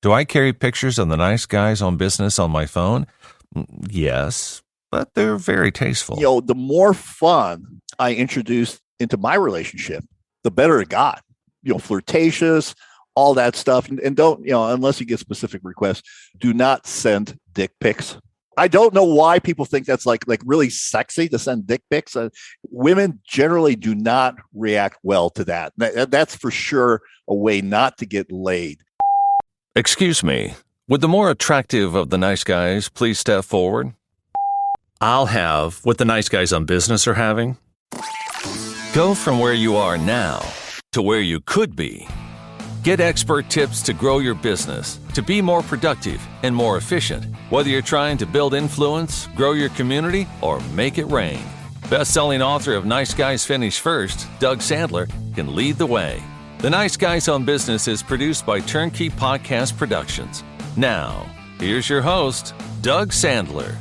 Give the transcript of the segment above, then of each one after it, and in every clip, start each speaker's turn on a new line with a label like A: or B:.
A: Do I carry pictures of the nice guys on business on my phone? Yes, but they're very tasteful.
B: The more fun I introduced into my relationship, the better it got. Flirtatious, all that stuff. And don't, unless you get specific requests, do not send dick pics. I don't know why people think that's like really sexy to send dick pics. Women generally do not react well to that. That's for sure a way not to get laid.
A: Excuse me, would the more attractive of the nice guys please step forward? I'll have what the nice guys on business are having. Go from where you are now to where you could be. Get expert tips to grow your business, to be more productive and more efficient, whether you're trying to build influence, grow your community, or make it rain. Best-selling author of Nice Guys Finish First, Doug Sandler, can lead the way. The Nice Guys on Business is produced by Turnkey Podcast Productions. Now, here's your host, Doug Sandler.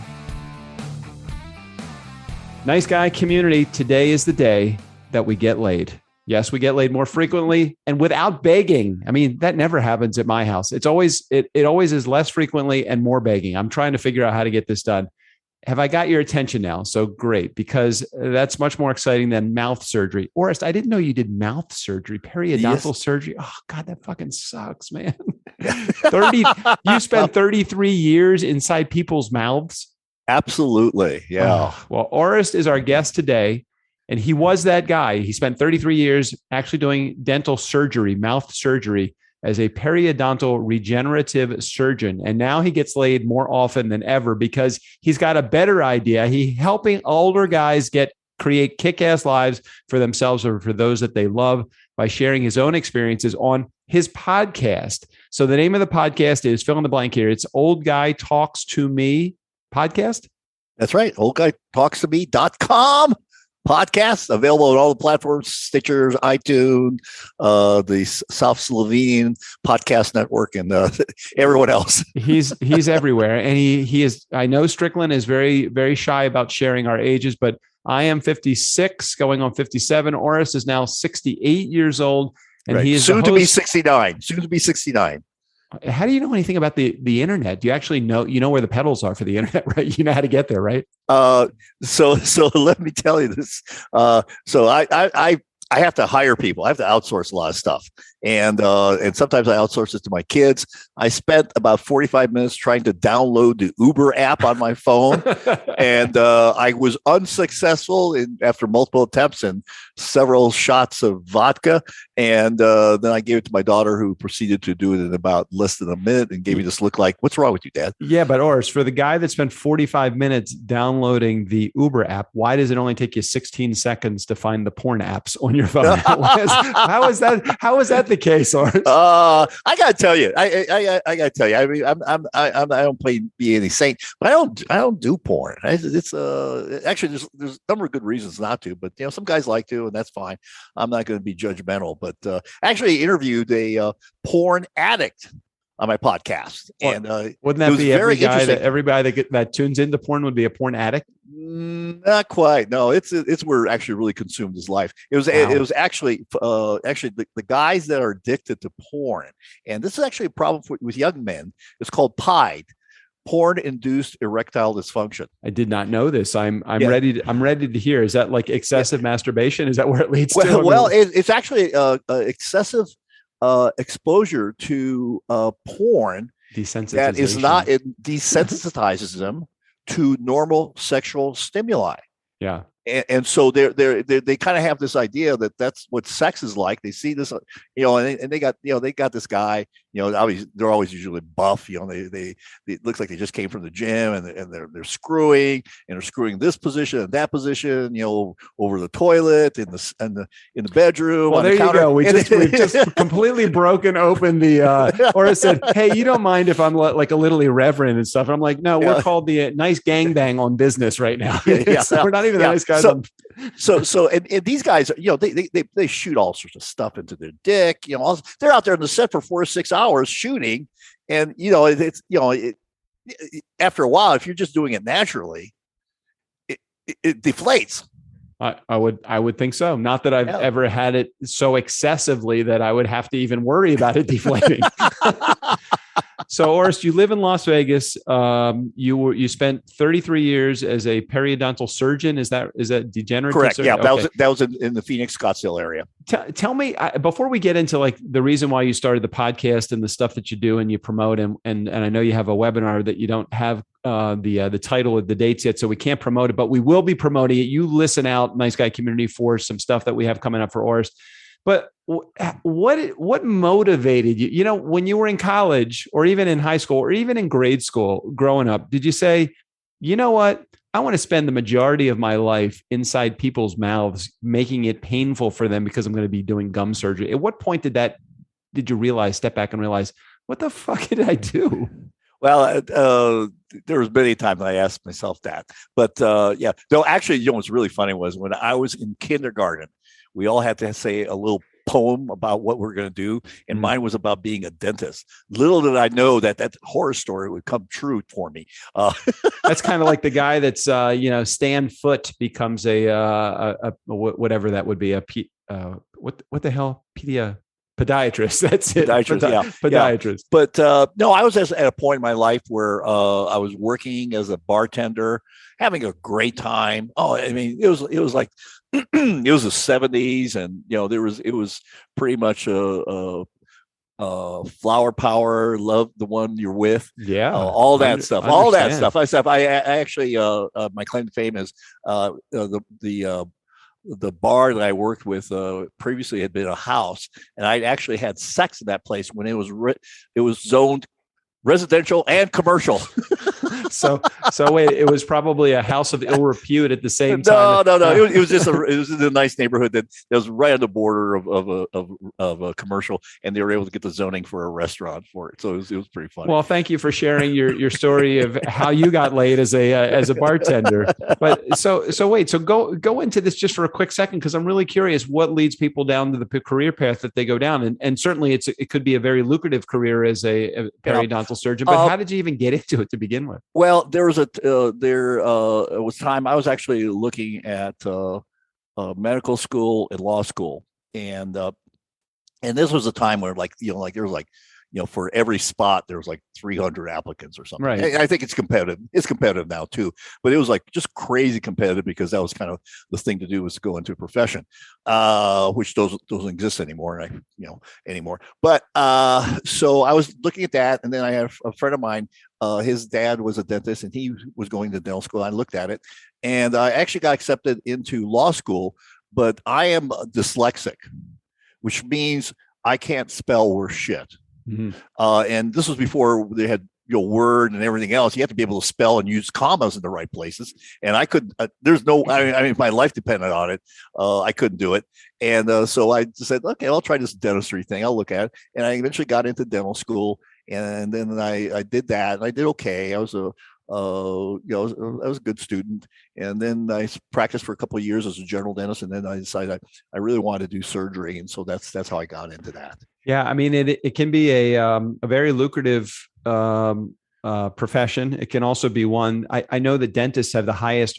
C: Nice guy community, today is the day that we get laid. Yes, we get laid more frequently and without begging. I mean, that never happens at my house. It always is less frequently and more begging. I'm trying to figure out how to get this done. Have I got your attention now? So great, because that's much more exciting than mouth surgery. Orest, I didn't know you did mouth surgery, periodontal surgery. Oh God, that fucking sucks, man. You spent 33 years inside people's mouths.
B: Absolutely. Yeah.
C: Well, Orest is our guest today. And he was that guy. He spent 33 years actually doing dental surgery, mouth surgery, as a periodontal regenerative surgeon. And now he gets laid more often than ever because he's got a better idea. He's helping older guys create kick-ass lives for themselves or for those that they love by sharing his own experiences on his podcast. So the name of the podcast is, fill in the blank here, it's Old Guy Talks to Me podcast.
B: That's right. oldguytalkstome.com. Podcasts available on all the platforms: Stitcher, iTunes, the South Slovene Podcast Network, and everyone else.
C: He's everywhere, and he is. I know Strickland is very, very shy about sharing our ages, but I am 56, going on 57. Orest is now 68 years old, and he is
B: soon to be 69. Soon to be 69.
C: How do you know anything about the internet? Do you actually know, where the pedals are for the internet, right? You know how to get there, right?
B: So let me tell you this. So I have to hire people. I have to outsource a lot of stuff. And sometimes I outsource it to my kids. I spent about 45 minutes trying to download the Uber app on my phone. And I was unsuccessful after multiple attempts and several shots of vodka. And then I gave it to my daughter, who proceeded to do it in about less than a minute and gave me this look like, what's wrong with you, Dad?
C: Yeah, but Orest, for the guy that spent 45 minutes downloading the Uber app, why does it only take you 16 seconds to find the porn apps on your phone? How is that the case, Orest?
B: I gotta tell you, I gotta tell you. I mean, I don't play be any saint, but I don't do porn. It's actually there's a number of good reasons not to, but some guys like to, and that's fine. I'm not going to be judgmental, but actually interviewed a porn addict on my podcast, and
C: wouldn't that be everybody that tunes into porn would be a porn addict?
B: Not quite. No, it's where it actually really consumed his life. It was actually the guys that are addicted to porn, and this is actually a problem with young men. It's called PIDE, porn-induced erectile dysfunction.
C: I did not know this. I'm ready to hear. Is that like excessive masturbation? Is that where it leads to?
B: Well, it's actually excessive exposure to porn that is not. It desensitizes them to normal sexual stimuli.
C: Yeah.
B: And so they kind of have this idea that that's what sex is like. They see this, and they got this guy, obviously they're always usually buff, they it looks like they just came from the gym, and they're screwing this position and that position, over the toilet, in the bedroom.
C: Well, there you go. We've just completely broken open the, or I said, hey, you don't mind if I'm like a little irreverent and stuff. And I'm like, no, we're called the nice gangbang on business right now. We're not even the nice guys.
B: So these guys, they shoot all sorts of stuff into their dick. They're out there in the set for 4 to 6 hours shooting, and after a while, if you're just doing it naturally, it deflates.
C: I would think so. Not that I've ever had it so excessively that I would have to even worry about it deflating. Orest, you live in Las Vegas. You spent 33 years as a periodontal surgeon. Is that degenerative?
B: Correct.
C: Surgeon?
B: Yeah,
C: Okay.
B: that was in the Phoenix Scottsdale area.
C: Tell me before we get into like the reason why you started the podcast and the stuff that you do and you promote, and I know you have a webinar that you don't have the title of the dates yet, so we can't promote it, but we will be promoting it. You listen out, Nice Guy community, for some stuff that we have coming up for Orest. But what motivated you? You know, when you were in college or even in high school or even in grade school growing up, did you say, you know what? I want to spend the majority of my life inside people's mouths, making it painful for them because I'm going to be doing gum surgery. At what point did you step back and realize, what the fuck did I do?
B: Well, there was many times I asked myself that, but yeah, no, actually, you know, what's really funny was when I was in kindergarten, we all had to say a little poem about what we're going to do, and mine was about being a dentist. Little did I know that horror story would come true for me.
C: That's kind of like the guy that's Stan Foote becomes a whatever that would be, what the hell, podiatrist. That's it. Podiatrist.
B: Yeah. But no, I was at a point in my life where I was working as a bartender, having a great time. Oh, I mean, it was like it was the 70s, and you know, it was pretty much flower power, love the one you're with.
C: Yeah.
B: All that stuff. I actually my claim to fame is the bar that I worked with previously had been a house, and I actually had sex in that place when it was zoned residential and commercial.
C: So wait, it was probably a house of ill repute at the same time.
B: No. It was just a nice neighborhood that was right on the border of a commercial, and they were able to get the zoning for a restaurant for it. So it was pretty funny.
C: Well, thank you for sharing your story of how you got laid as a bartender. But so go into this just for a quick second, because I'm really curious what leads people down to the career path that they go down, and certainly it could be a very lucrative career as a periodontal surgeon. But how did you even get into it to begin with?
B: Well, there was time I was actually looking at medical school and law school, and this was a time where there was for every spot there was like 300 applicants or something.
C: Right.
B: I think it's competitive. It's competitive now too, but it was like just crazy competitive because that was kind of the thing to do, was to go into a profession, which doesn't exist anymore. Anymore. But so I was looking at that, and then I had a friend of mine. His dad was a dentist, and he was going to dental school. I looked at it, and I actually got accepted into law school, but I am dyslexic, which means I can't spell worth shit.
C: Mm-hmm.
B: And this was before they had Word and everything else. You have to be able to spell and use commas in the right places. And I couldn't. There's no. I mean, my life depended on it. I couldn't do it. And so I just said, okay, I'll try this dentistry thing. I'll look at it. And I eventually got into dental school. And then I did that, and I did okay. I was I was a good student, and then I practiced for a couple of years as a general dentist, and then I decided I really wanted to do surgery, and so that's how I got into that.
C: Yeah, I mean, it can be a very lucrative profession. It can also be one. I know that dentists have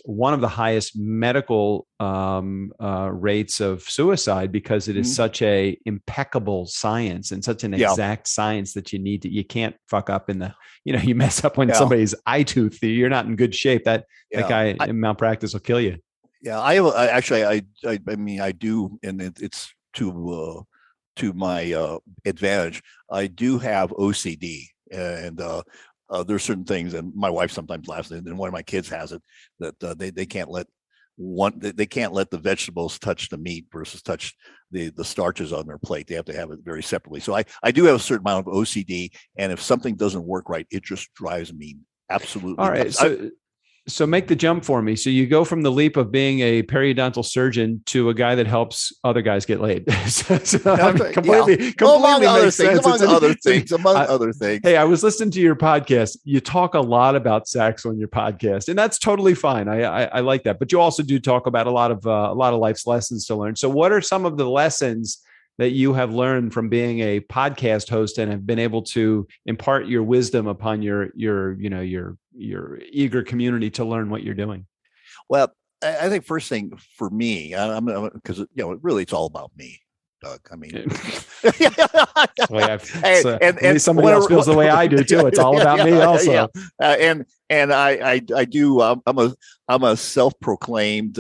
C: one of the highest medical rates of suicide, because it is such a impeccable science and such an exact science that you can't fuck up in the, you mess up when somebody's eye tooth, you're not in good shape. That guy in malpractice will kill you.
B: Yeah, I mean, I do, and it's to my advantage. I do have OCD, and there's certain things, and my wife sometimes laughs, and one of my kids has it, that they can't let the vegetables touch the meat versus touch the starches on their plate. They have to have it very separately. So I do have a certain amount of OCD, and if something doesn't work right, it just drives me absolutely. All right.
C: So make the jump for me. So you go from the leap of being a periodontal surgeon to a guy that helps other guys get laid. Completely
B: among other
C: things.
B: Other things.
C: Hey, I was listening to your podcast. You talk a lot about sex on your podcast, and that's totally fine. I like that. But you also do talk about a lot of life's lessons to learn. So what are some of the lessons that you have learned from being a podcast host and have been able to impart your wisdom upon your eager community to learn what you're doing?
B: Well, I think first thing for me, because really it's all about me. Doug. I mean,
C: at least somebody else feels the way I do too. It's all about me also.
B: And I do. I'm a self-proclaimed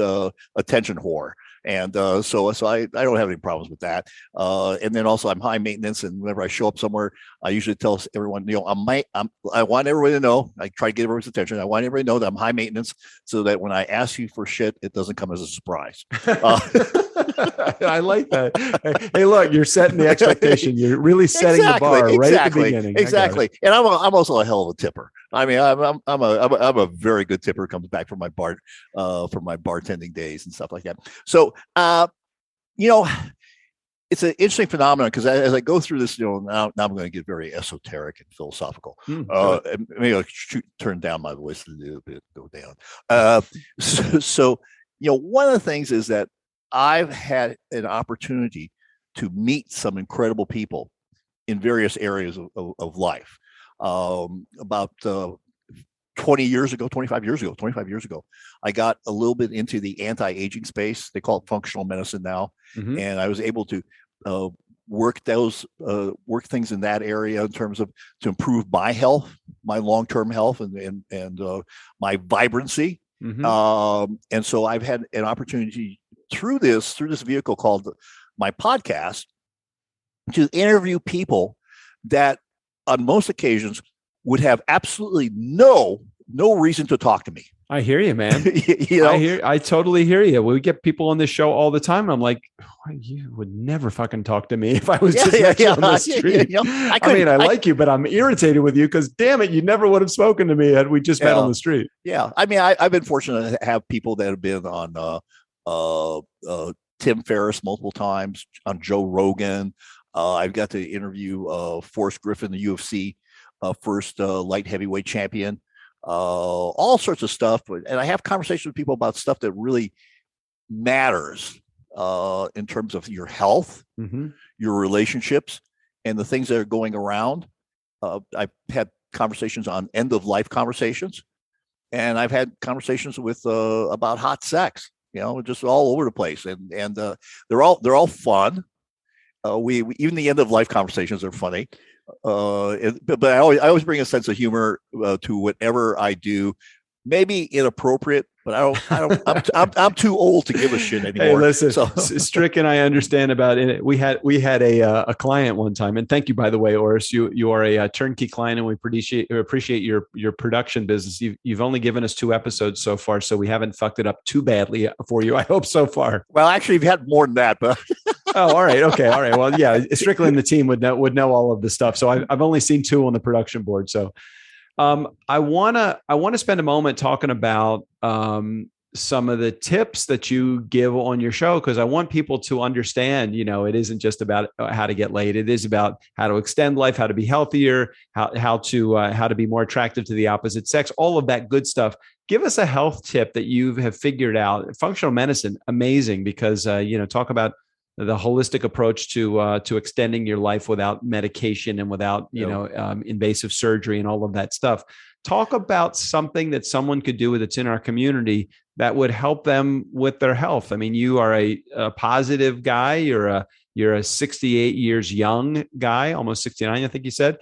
B: attention whore. And so I don't have any problems with that. And then also I'm high maintenance, and whenever I show up somewhere, I usually tell everyone, I want everybody to know. I try to get everyone's attention. I want everybody to know that I'm high maintenance, so that when I ask you for shit, it doesn't come as a surprise.
C: I like that. Hey, look, you're setting the expectation. You're really setting the bar right at the beginning.
B: Exactly. And I'm also a hell of a tipper. I mean, I'm a very good tipper. Comes back from my bartending days and stuff like that. So, it's an interesting phenomenon, because as I go through this, now I'm going to get very esoteric and philosophical. Maybe I'll turn down my voice a little bit, go down. So, one of the things is that I've had an opportunity to meet some incredible people in various areas of life. About 25 years ago, I got a little bit into the anti-aging space. They call it functional medicine now. Mm-hmm. And I was able to work things in that area in terms of to improve my health, my long-term health, and my vibrancy. Mm-hmm. And so I've had an opportunity through this vehicle called my podcast to interview people that on most occasions would have absolutely no reason to talk to me.
C: I hear you, man. I totally hear you. We get people on this show all the time. And I'm like, you would never fucking talk to me if I was just on the street. I like you, but I'm irritated with you because, damn it, you never would have spoken to me had we just met on the street.
B: Yeah. I mean, I've been fortunate to have people that have been on Tim Ferriss multiple times, on Joe Rogan. I've got to interview Forrest Griffin, the UFC first light heavyweight champion. All sorts of stuff. And I have conversations with people about stuff that really matters in terms of your health, mm-hmm. your relationships, and the things that are going around. I've had conversations on end of life conversations, and I've had conversations with about hot sex, just all over the place. And they're all fun. We even the end of life conversations are funny. But I always bring a sense of humor to whatever I do. Maybe inappropriate, but I'm too old to give a shit anymore.
C: Hey, listen, Strick and I understand about it. We had a client one time, and thank you, by the way, Orest. You are a turnkey client, and we appreciate your production business. You've only given us 2 episodes so far, so we haven't fucked it up too badly for you. I hope so far.
B: Well, actually, you've had more than that, but.
C: Oh, all right. Okay. All right. Well, yeah, Strickland and the team would know all of this stuff. So I've only seen 2 on the production board. So I want to spend a moment talking about some of the tips that you give on your show, because I want people to understand, it isn't just about how to get laid. It is about how to extend life, how to be healthier, how to be more attractive to the opposite sex, all of that good stuff. Give us a health tip that you have figured out. Functional medicine, amazing, because talk about the holistic approach to extending your life without medication and without invasive surgery and all of that stuff. Talk about something that someone could do that's in our community that would help them with their health. I mean, you are a positive guy. You're a 68 years young guy, almost 69, I think you said.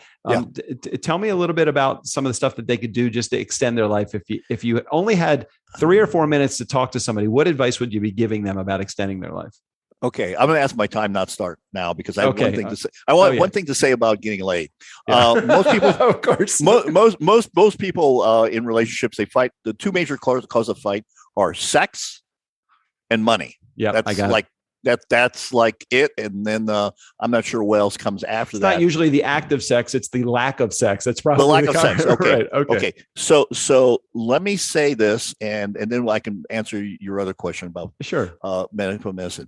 C: Tell me a little bit about some of the stuff that they could do just to extend their life. If you only had 3 or 4 minutes to talk to somebody, what advice would you be giving them about extending their life?
B: Okay, I'm going to ask my time not start now, because I have one thing to say. I want one thing to say about getting laid. Most people, of course, most people in relationships, they fight. The 2 major causes of fight are sex and money.
C: Yeah,
B: that's like it. And then I'm not sure what else comes after that.
C: It's not usually the act of sex; it's the lack of sex. That's probably
B: the lack of sex. Okay,
C: right.
B: Okay. So let me say this, and then I can answer your other question about medical medicine.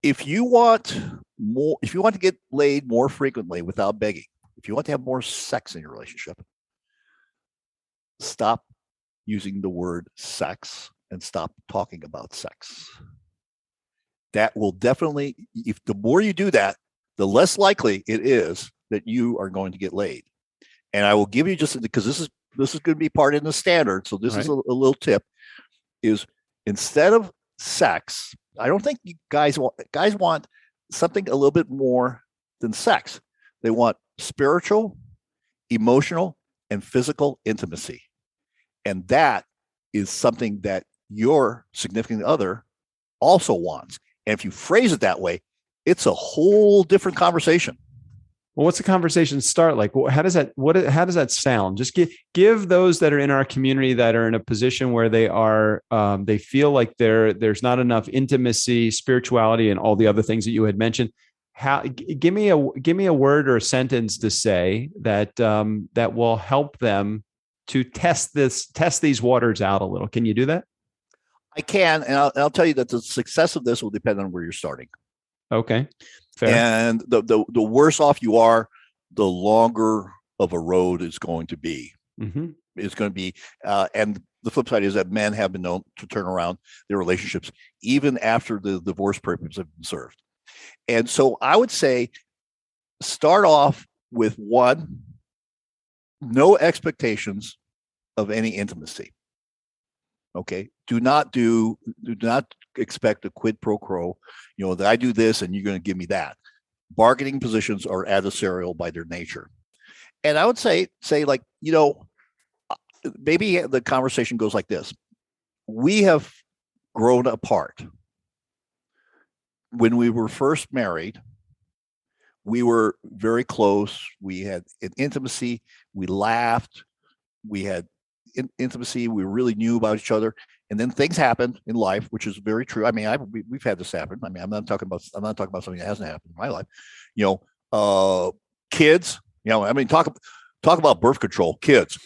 B: If you want to get laid more frequently without begging, if you want to have more sex in your relationship, stop using the word sex and stop talking about sex. That will definitely, if the more you do that, the less likely it is that you are going to get laid. And I will give you just, because this is going to be part in the standard. So this is a little tip, is instead of sex, I don't think you guys want something a little bit more than sex. They want spiritual, emotional, and physical intimacy. And that is something that your significant other also wants. And if you phrase it that way, it's a whole different conversation.
C: Well, what's the conversation start like? How does that sound? Just give those that are in our community that are in a position where they feel like there's not enough intimacy, spirituality, and all the other things that you had mentioned. Give me a word or a sentence to say that that will help them to test these waters out a little. Can you do that?
B: I can, and I'll tell you that the success of this will depend on where you're starting.
C: Okay. Fair.
B: And the worse off you are, the longer of a road it's going to be.
C: Mm-hmm.
B: It's going to be, and the flip side is that men have been known to turn around their relationships even after the divorce papers have been served. And so I would say start off with one, no expectations of any intimacy. Okay. Do not expect a quid pro quo, that I do this and you're going to give me that. Bargaining positions are adversarial by their nature. And I would say like, maybe the conversation goes like this. We have grown apart. When we were first married, we were very close. We had an intimacy. We laughed. We had intimacy. We really knew about each other. And then things happened in life, which is very true. I mean, we've had this happen. I mean, I'm not talking about something that hasn't happened in my life. Kids. I mean, talk about birth control. Kids.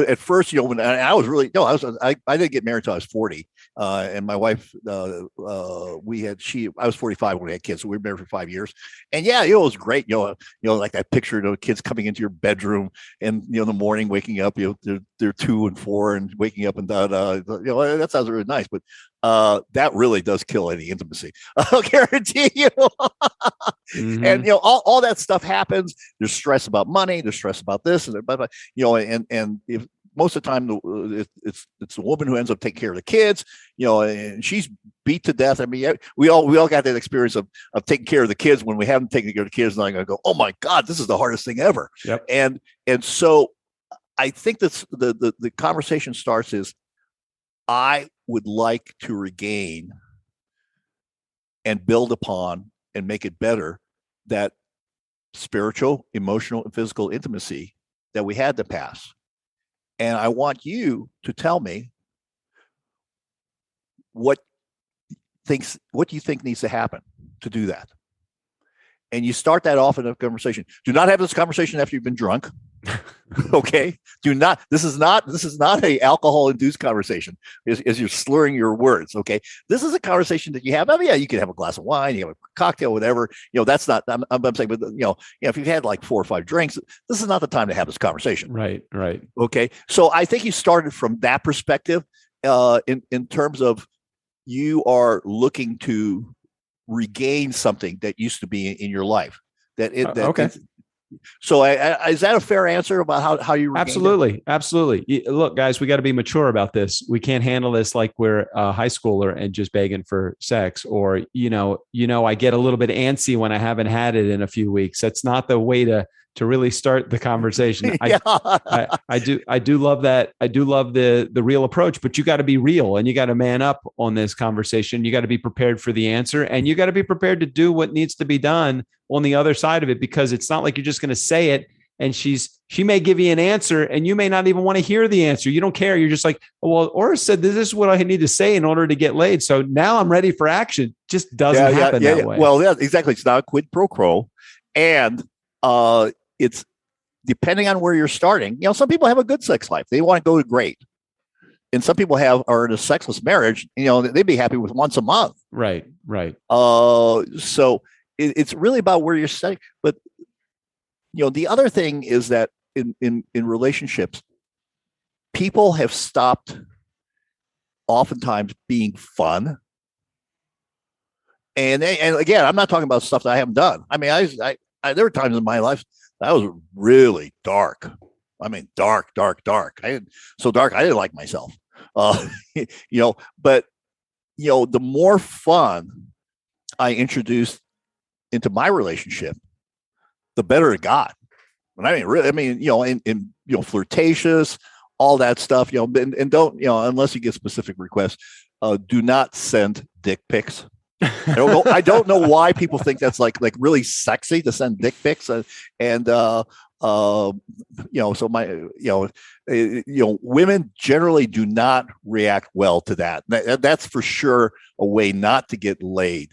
B: At first, when I was really I didn't get married until I was 40, and my wife, I was 45 when we had kids, so we were married for 5 years, and it was great. Like that picture of kids coming into your bedroom, and in the morning waking up, they're 2 and 4, and waking up and that sounds really nice, but that really does kill any intimacy. I'll guarantee you. Mm-hmm. And all that stuff happens. There's stress about money. There's stress about this, and if most of the time it's the woman who ends up taking care of the kids, and she's beat to death. I mean, we all got that experience of taking care of the kids when we haven't taken care of the kids, and I'm going to go, oh my God, this is the hardest thing ever.
C: Yep.
B: And so I think that's the conversation starts is, I would like to regain and build upon and make it better that spiritual, emotional, and physical intimacy that we had in the past. And I want you to tell me what do you think needs to happen to do that? And you start that off in a conversation. Do not have this conversation after you've been drunk. Okay. This is not a alcohol induced conversation as you're slurring your words. Okay. This is a conversation that you have. I mean, you can have a glass of wine, you have a cocktail, whatever, that's not, I'm saying, but if you've had like 4 or 5 drinks, this is not the time to have this conversation.
C: Right.
B: Okay. So I think you started from that perspective, in terms of you are looking to regain something that used to be in your life okay. So is that a fair answer about how you?
C: Absolutely. Look, guys, we got to be mature about this. We can't handle this like we're a high schooler and just begging for sex, or, I get a little bit antsy when I haven't had it in a few weeks. That's not the way to really start the conversation.
B: Yeah.
C: I do love that. I do love the real approach, but you got to be real and you got to man up on this conversation. You got to be prepared for the answer, and you got to be prepared to do what needs to be done on the other side of it, because it's not like you're just going to say it and she may give you an answer and you may not even want to hear the answer. You don't care. You're just like, oh, well, Orest said this is what I need to say in order to get laid. So now I'm ready for action. Just doesn't happen that way.
B: Well, yeah, exactly. It's not a quid pro quo. And it's depending on where you're starting. Some people have a good sex life. They want to go to great. And some people are in a sexless marriage. They'd be happy with once a month.
C: Right.
B: So it's really about where you're starting. But the other thing is that in relationships, people have stopped oftentimes being fun. And again, I'm not talking about stuff that I haven't done. I mean, I there were times in my life that was really dark. I mean, dark. So dark I didn't like myself. But the more fun I introduced into my relationship, the better it got. And I mean, really, I mean, flirtatious, all that stuff, and don't, unless you get specific requests, do not send dick pics. I don't know why people think that's like really sexy to send dick pics, so women generally do not react well to that. That's for sure a way not to get laid.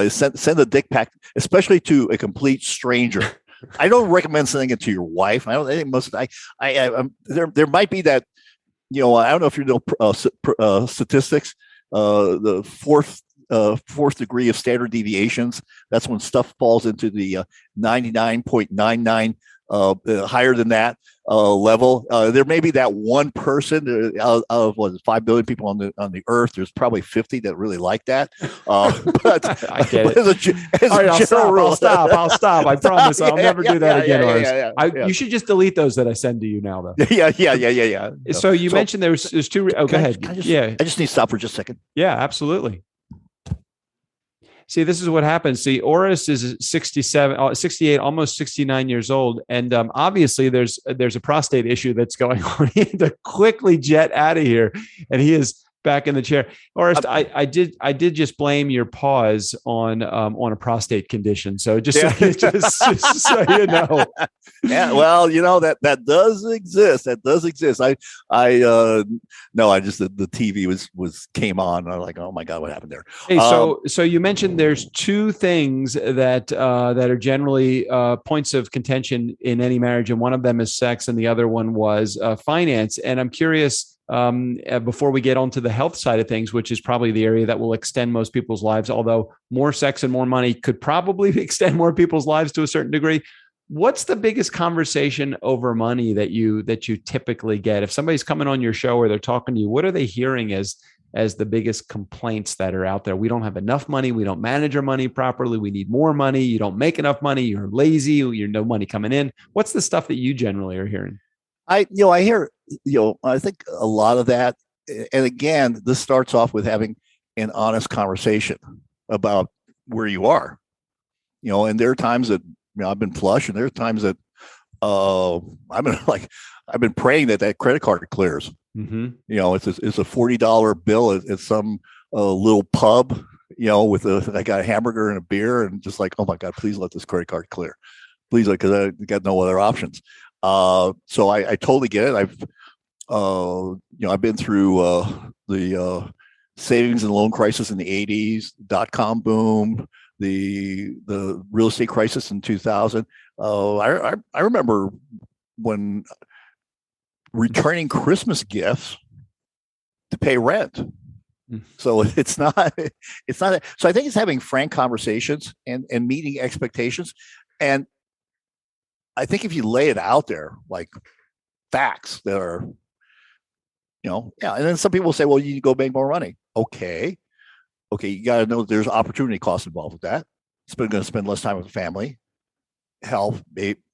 B: Send a dick pic, especially to a complete stranger. I don't recommend sending it to your wife. I think there might be that, I don't know if you know statistics, the fourth degree of standard deviations. That's when stuff falls into the 99.99 higher than that level. There may be that one person out of 5 billion people on the earth. There's probably 50 that really like that. But
C: I get it.
B: All right,
C: I'll stop. I promise I'll never do that again, Orest.
B: Yeah.
C: You should just delete those that I send to you now, though.
B: Yeah.
C: So you mentioned there's two. Oh, go ahead.
B: I just need to stop for just a second.
C: Yeah, absolutely. See, this is what happens. See, Orest is 68, almost 69 years old. And obviously there's a prostate issue that's going on. He had to quickly jet out of here. And he is back in the chair. Orest, I did just blame your pause on a prostate condition. So just so you know.
B: Yeah, well, that does exist. That does exist. I just the TV came on. I'm like, oh my God, what happened there?
C: Hey, so you mentioned there's two things that are generally points of contention in any marriage, and one of them is sex, and the other one was finance. And I'm curious, before we get onto the health side of things, which is probably the area that will extend most people's lives, although more sex and more money could probably extend more people's lives to a certain degree. What's the biggest conversation over money that you typically get? If somebody's coming on your show or they're talking to you, what are they hearing as the biggest complaints that are out there? We don't have enough money. We don't manage our money properly. We need more money. You don't make enough money. You're lazy. You're no money coming in. What's the stuff that you generally are hearing?
B: I hear, I think a lot of that. And again, this starts off with having an honest conversation about where you are, and there are times that, I've been flush, and there are times that I've been praying that credit card clears.
C: Mm-hmm.
B: It's a $40 bill at some little pub, I got a hamburger and a beer, and just like, oh my God, please let this credit card clear, please, because I got no other options. So I totally get it. I've been through the savings and loan crisis in the 80s, .com boom, the real estate crisis in 2000. I remember when returning Christmas gifts to pay rent. So it's not. So I think it's having frank conversations and meeting expectations. And I think if you lay it out there, like facts that are, And then some people say, well, you need to go make more money. Okay. You got to know that there's opportunity costs involved with that. It's going to spend less time with the family, health,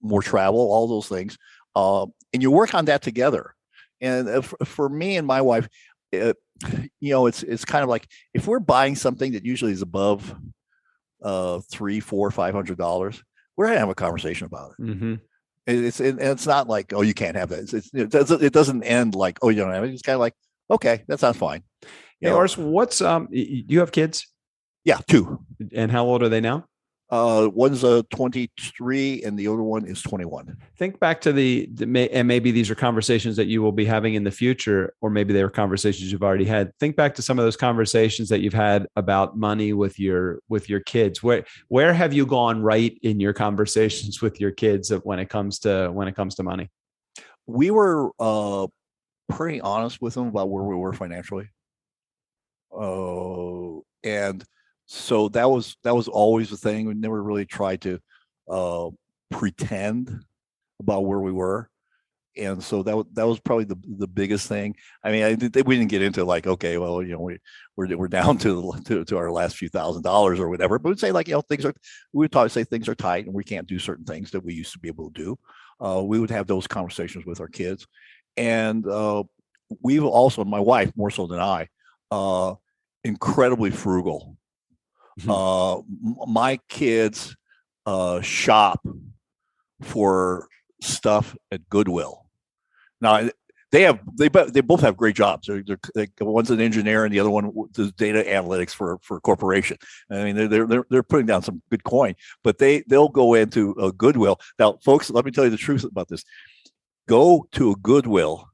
B: more travel, all those things. And you work on that together. And for me and my wife, it's kind of like, if we're buying something that usually is above $300, $400, $500, we're going to have a conversation about it.
C: Mm-hmm.
B: It's not like, oh, you can't have that. It doesn't end like, oh, you don't have it. It's kind of like, okay, that sounds fine.
C: Hey, Orest, what's do you have kids?
B: Yeah, 2.
C: And how old are they now?
B: One's 23 and the other one is 21.
C: Think back to and maybe these are conversations that you will be having in the future, or maybe they were conversations you've already had. Think back to some of those conversations that you've had about money with your kids. Where have you gone right in your conversations with your kids when it comes to money?
B: We were pretty honest with them about where we were financially. And so that was always the thing. We never really tried to pretend about where we were, and so that was probably the biggest thing. I mean, we didn't get into like, okay, well, we're down to our last few $1,000s or whatever, but we'd say like, we would say things are tight and we can't do certain things that we used to be able to do. We would have those conversations with our kids, and we've also, my wife more so than I, incredibly frugal. My kids shop for stuff at Goodwill. Now they both have great jobs. One's an engineer and the other one does data analytics for a corporation. I mean, they're putting down some good coin, but they'll go into a Goodwill. Now, folks, let me tell you the truth about this. Go to a Goodwill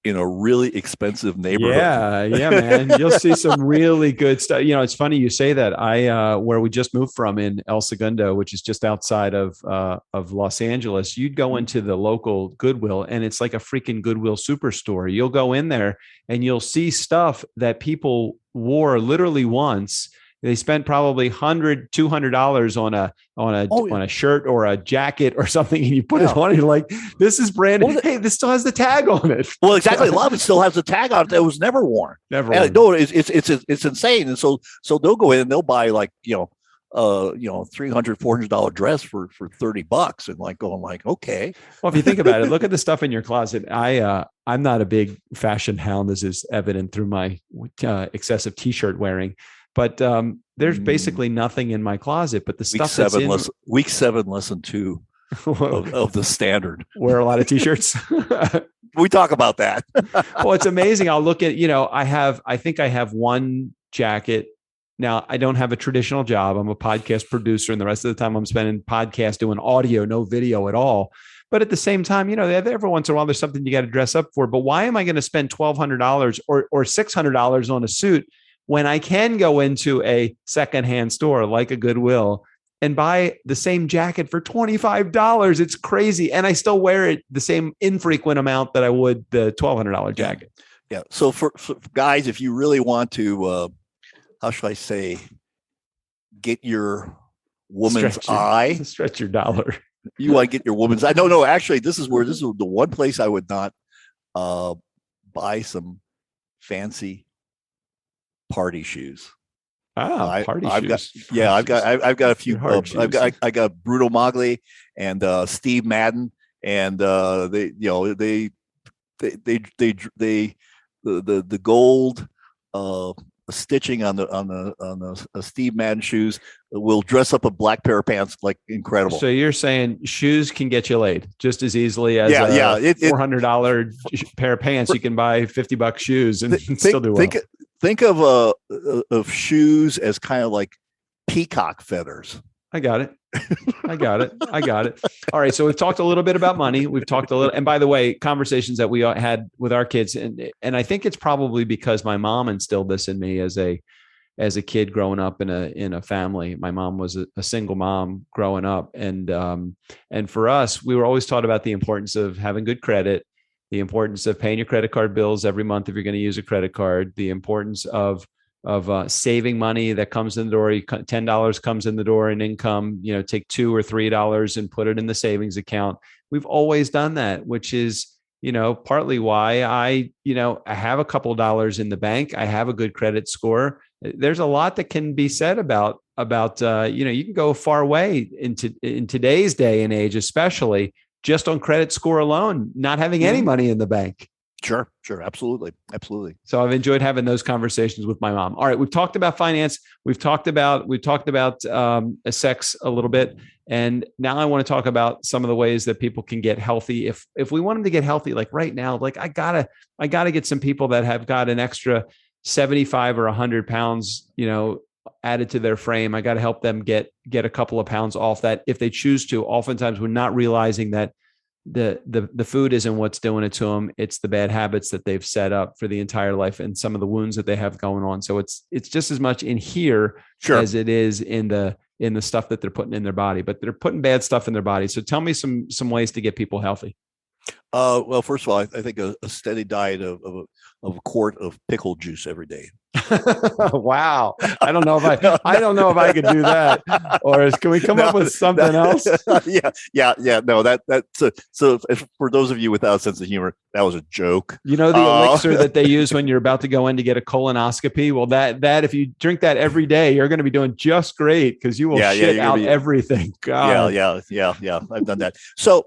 B: in a really expensive neighborhood.
C: Yeah, man. You'll see some really good stuff. You know, it's funny you say that. Where we just moved from in El Segundo, which is just outside of Los Angeles, you'd go into the local Goodwill and it's like a freaking Goodwill superstore. You'll go in there and you'll see stuff that people wore literally once. They spent probably $100, $200 on a shirt or a jacket or something, and you put it on, and you're like, "This is brand new. Hey, this still has the tag on it."
B: Well, exactly. A lot of it still has the tag on it that was never worn.
C: Never.
B: No, it's insane. And so they'll go in and they'll buy like $300, $400 dress for $30 and like going like, okay.
C: Well, if you think about it, look at the stuff in your closet. I'm not a big fashion hound, as is evident through my excessive t-shirt wearing. But there's basically nothing in my closet. But the stuff that's in
B: week 7, lesson 2 of the standard.
C: Wear a lot of t-shirts.
B: We talk about that.
C: Well, it's amazing. I'll look at, I think I have one jacket. Now, I don't have a traditional job. I'm a podcast producer, and the rest of the time I'm spending podcast doing audio, no video at all. But at the same time, every once in a while there's something you got to dress up for. But why am I going to spend $1,200 or $600 on a suit when I can go into a secondhand store like a Goodwill and buy the same jacket for $25? It's crazy. And I still wear it the same infrequent amount that I would the $1,200 jacket.
B: Yeah. So for guys, if you really want to, how should I say, get your woman's eye,
C: stretch your dollar.
B: You want to get your woman's eye. No, actually, this is the one place I would not buy some fancy party shoes.
C: Party shoes.
B: I've got a few. I got Bruno Magli and Steve Madden, and the gold stitching on the Steve Madden shoes will dress up a black pair of pants like incredible.
C: So you're saying shoes can get you laid just as easily as a $400 pair of pants. You can buy $50 shoes and still do well.
B: Think of shoes as kind of like peacock feathers.
C: I got it. All right. So we've talked a little bit about money. We've talked a little, and by the way, conversations that we had with our kids. And I think it's probably because my mom instilled this in me as a kid growing up in a family. My mom was a single mom growing up. And for us, we were always taught about the importance of having good credit, the importance of paying your credit card bills every month if you're going to use a credit card, the importance of saving money that comes in the door. $10 comes in the door in income, take $2 or $3 and put it in the savings account. We've always done that, which is, partly why I have a couple dollars in the bank. I have a good credit score. There's a lot that can be said about you can go far way in today's day and age, especially just on credit score alone, not having any money in the bank.
B: Sure. Absolutely.
C: So I've enjoyed having those conversations with my mom. All right. We've talked about finance. We've talked about sex a little bit. And now I want to talk about some of the ways that people can get healthy. If we want them to get healthy, like right now, like I gotta get some people that have got an extra 75 or 100 pounds, added to their frame. I got to help them get a couple of pounds off that if they choose to. Oftentimes we're not realizing that the food isn't what's doing it to them. It's the bad habits that they've set up for the entire life and some of the wounds that they have going on. So it's just as much in here as it is in the stuff that they're putting in their body, but they're putting bad stuff in their body. So tell me some ways to get people healthy.
B: Well, first of all, I think a steady diet of a quart of pickle juice every day.
C: Wow. I don't know if I could do that. Or can we come up with something else?
B: Yeah. No, so for those of you without a sense of humor, that was a joke.
C: The elixir that they use when you're about to go in to get a colonoscopy. Well, that if you drink that every day, you're going to be doing just great because you will shit out everything. God.
B: Yeah. I've done that. So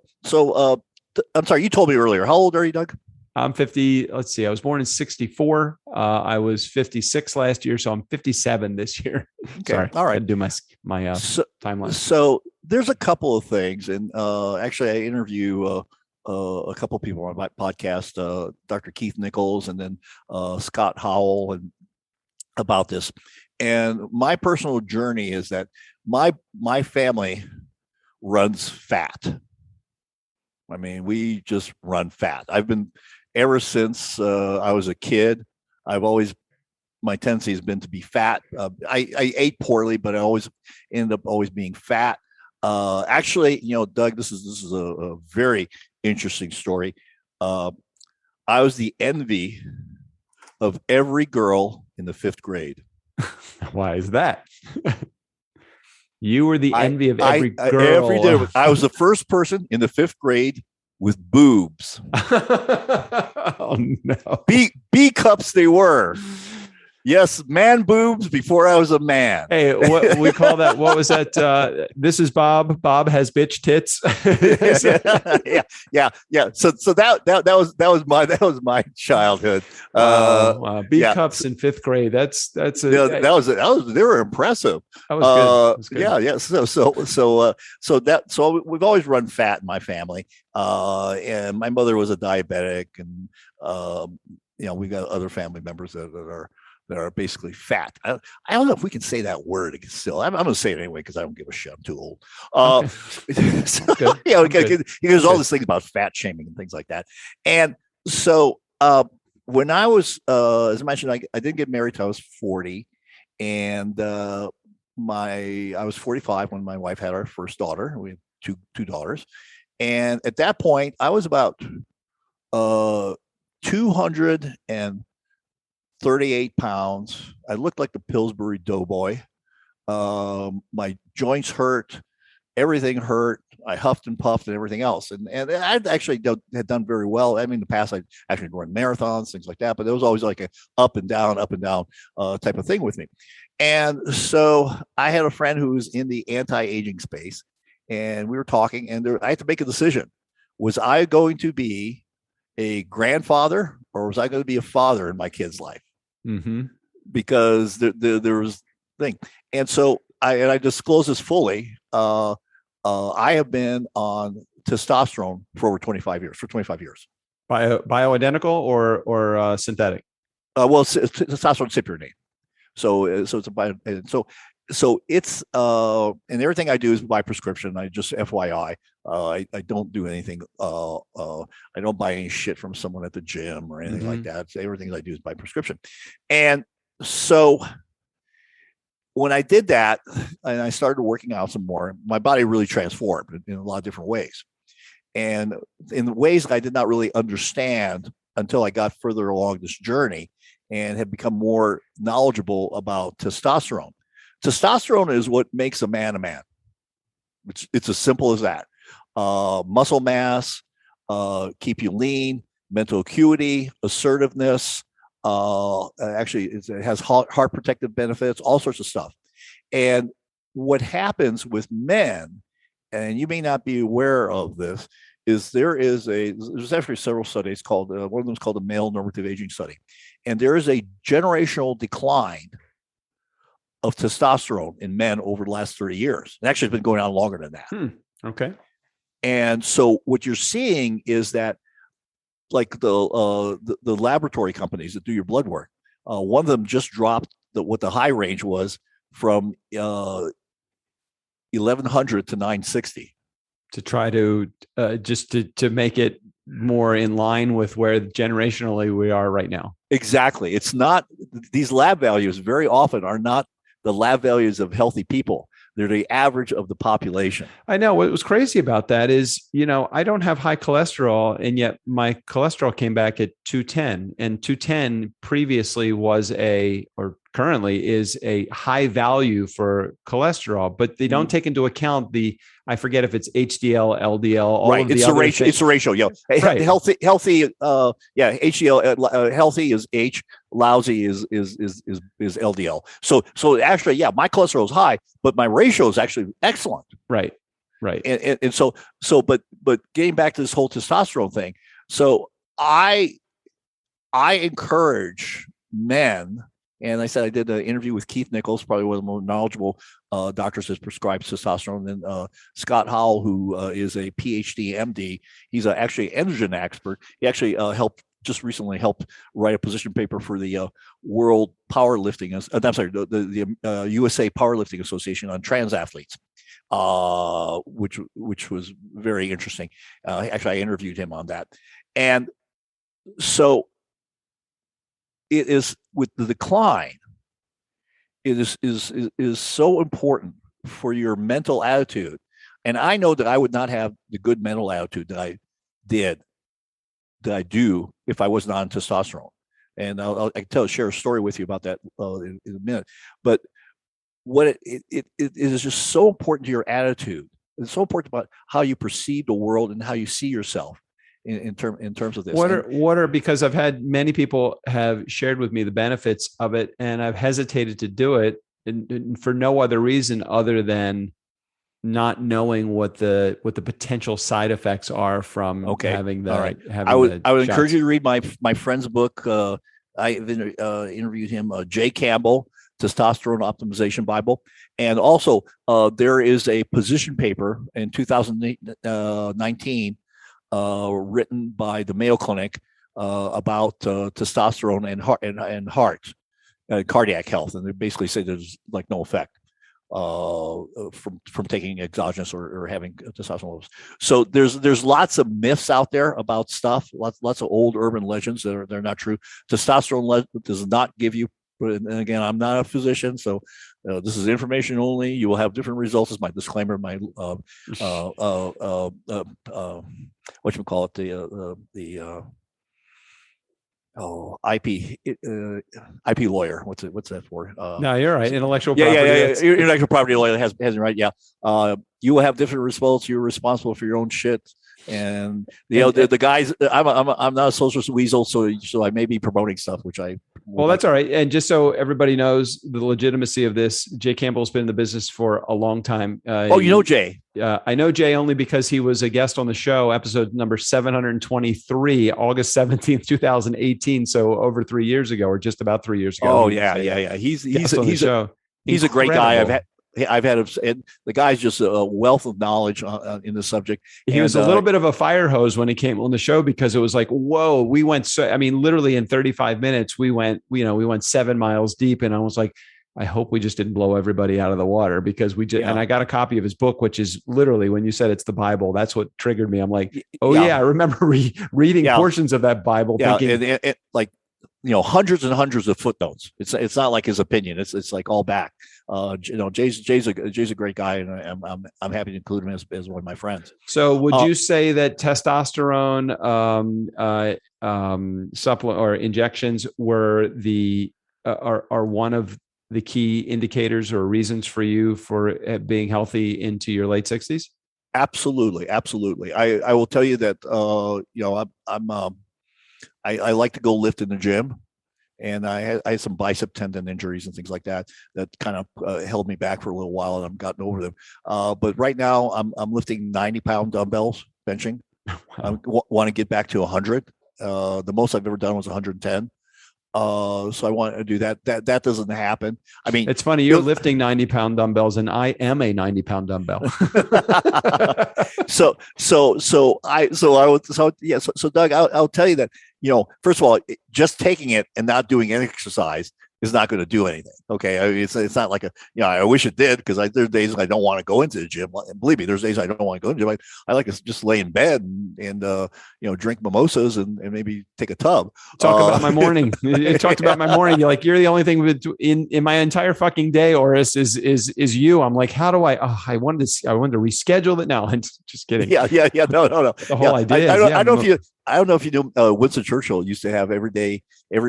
B: I'm sorry, you told me earlier. How old are you, Doug?
C: I'm 50. Let's see. I was born in 64. I was 56 last year, so I'm 57 this year.
B: Okay.
C: Sorry.
B: All
C: I
B: right.
C: had to do my timeline.
B: So there's a couple of things, and actually, I interview a couple of people on my podcast, Dr. Keith Nichols, and then Scott Howell, and about this. And my personal journey is that my family runs fat. I mean, we just run fat. I've been ever since I was a kid. My tendency has been to be fat. I ate poorly, but I always ended up always being fat. Actually, Doug, this is a very interesting story. I was the envy of every girl in the 5th grade.
C: Why is that? You were the envy of every girl.
B: Every day. I was the first person in the 5th grade with boobs.
C: Oh no.
B: B cups they were. Yes, man boobs before I was a man.
C: Hey, what we call that? What was that? This is Bob. Bob has bitch tits.
B: yeah. So that was my childhood.
C: Wow. B cups in 5th grade.
B: They were impressive.
C: That was good.
B: Yeah. So we've always run fat in my family. And my mother was a diabetic, and we got other family members that are basically fat. I don't know if we can say that word still. I'm going to say it anyway because I don't give a shit. I'm too old. There's all these things about fat shaming and things like that. And so when I was, as I mentioned, I didn't get married till I was 40, and I was 45 when my wife had our first daughter. We had two daughters, and at that point, I was about 238 pounds. I looked like the Pillsbury Doughboy. My joints hurt. Everything hurt. I huffed and puffed and everything else. And I actually had done very well. I mean, in the past, I actually run marathons, things like that, but it was always like a up and down type of thing with me. And so I had a friend who was in the anti-aging space, and we were talking, and I had to make a decision. Was I going to be a grandfather, or was I going to be a father in my kid's life?
C: Mm-hmm.
B: Because there was thing. And so I disclose this fully. I have been on testosterone for over 25 years.
C: Bioidentical or synthetic?
B: Testosterone cypionate. So it's a bio. So it's and everything I do is by prescription. I just FYI, I don't do anything. I don't buy any shit from someone at the gym or anything like that. So everything I do is by prescription. And so when I did that and I started working out some more, my body really transformed in a lot of different ways, and in ways I did not really understand until I got further along this journey and had become more knowledgeable about testosterone. Testosterone is what makes a man a man. It's as simple as that. Muscle mass, keep you lean, mental acuity, assertiveness. Actually, it has heart protective benefits, all sorts of stuff. And what happens with men, and you may not be aware of this, is there's actually several studies called, one of them is called the male normative aging study. And there is a generational decline of testosterone in men over the last 30 years. And actually, it's been going on longer than that.
C: Okay. And
B: so what you're seeing is that, like the laboratory companies that do your blood work, one of them just dropped what the high range was from 1100 to 960.
C: To try to just to make it more in line with where generationally we are right now.
B: Exactly. It's not, these lab values very often are not the lab values of healthy people. They're the average of the population.
C: I know. What was crazy about that is, I don't have high cholesterol, and yet my cholesterol came back at 210, and 210 previously or currently is a high value for cholesterol, but they don't take into account I forget if it's HDL, LDL,
B: right. It's a ratio. It's a ratio. Yeah. Right. Healthy. HDL. Healthy is H. Lousy is LDL. So actually, yeah, my cholesterol is high, but my ratio is actually excellent.
C: Right.
B: And so, but getting back to this whole testosterone thing. So I I encourage men, and I said I did an interview with Keith Nichols, probably one of the more knowledgeable doctors that prescribes testosterone, and Scott Howell, who is a PhD MD. He's actually an androgen expert. He actually recently helped write a position paper for the World Powerlifting. I'm sorry, the USA Powerlifting Association on trans athletes, which was very interesting. Actually, I interviewed him on that, and so it is with the decline. It is so important for your mental attitude, and I know that I would not have the good mental attitude that I do if I wasn't on testosterone. And I can share a story with you about that in a minute. But what it is just so important to your attitude. It's so important about how you perceive the world and how you see yourself in terms of this.
C: What are because I've had many people have shared with me the benefits of it, and I've hesitated to do it and for no other reason other than not knowing what the potential side effects are from having the. All right.
B: I would encourage you to read my friend's book. I interviewed him, Jay Campbell, Testosterone Optimization Bible, and also there is a position paper in 2019 written by the Mayo Clinic about testosterone and heart cardiac health, and they basically say there's like no effect from taking exogenous or having testosterone levels. So there's lots of myths out there about stuff, lots of old urban legends that they're not true. Testosterone does not give you, and again, I'm not a physician, so this is information only. You will have different results. As my disclaimer, my IP lawyer. What's that for?
C: No, you're right. Intellectual property.
B: Yeah. Intellectual property lawyer has right. Yeah. You will have different results. You're responsible for your own shit. And the guys, I'm not a socialist weasel, so I may be promoting stuff, which I.
C: Well, that's all right. And just so everybody knows the legitimacy of this, Jay Campbell's been in the business for a long time.
B: You know Jay?
C: I know Jay only because he was a guest on the show, episode number 723, August 17th, 2018. So over 3 years ago, or just about 3 years ago.
B: Oh yeah. He's a great guy. I've had and the guy's just a wealth of knowledge in the subject.
C: He was a little bit of a fire hose when he came on the show, because it was like, whoa, we went. Literally in 35 minutes, we went 7 miles deep. And I was like, I hope we just didn't blow everybody out of the water, because and I got a copy of his book, which is literally, when you said it's the Bible, that's what triggered me. I'm like, I remember reading portions of that Bible. Thinking,
B: and like, hundreds and hundreds of footnotes. It's not like his opinion. It's like all back. Jay's a great guy, and I'm happy to include him as one of my friends.
C: So would you say that testosterone supplement or injections were are one of the key indicators or reasons for you for being healthy into your late 60s?
B: Absolutely. I will tell you that I like to go lift in the gym, and I had some bicep tendon injuries and things like that kind of held me back for a little while, and I've gotten over them. But right now I'm lifting 90-pound dumbbells, benching. Wow. I want to get back to 100. The most I've ever done was 110. So I want to do that. That doesn't happen. I mean,
C: it's funny. You're lifting 90-pound dumbbells, and I am a 90-pound dumbbell.
B: So Doug, I'll tell you that, first of all, just taking it and not doing any exercise is not going to do anything. Okay. I mean, it's not like I wish it did, because there's days I don't want to go into the gym. And believe me, there's days I don't want to go into the gym. I like to just lay in bed and drink mimosas and maybe take a tub.
C: Talk about my morning. You talked about my morning. You're like, you're the only thing in my entire fucking day, Orest, is you. I'm like, how do I wanted to reschedule it. No, I'm just kidding.
B: Yeah. No.
C: The whole idea.
B: I don't know if you know, Winston Churchill used to have every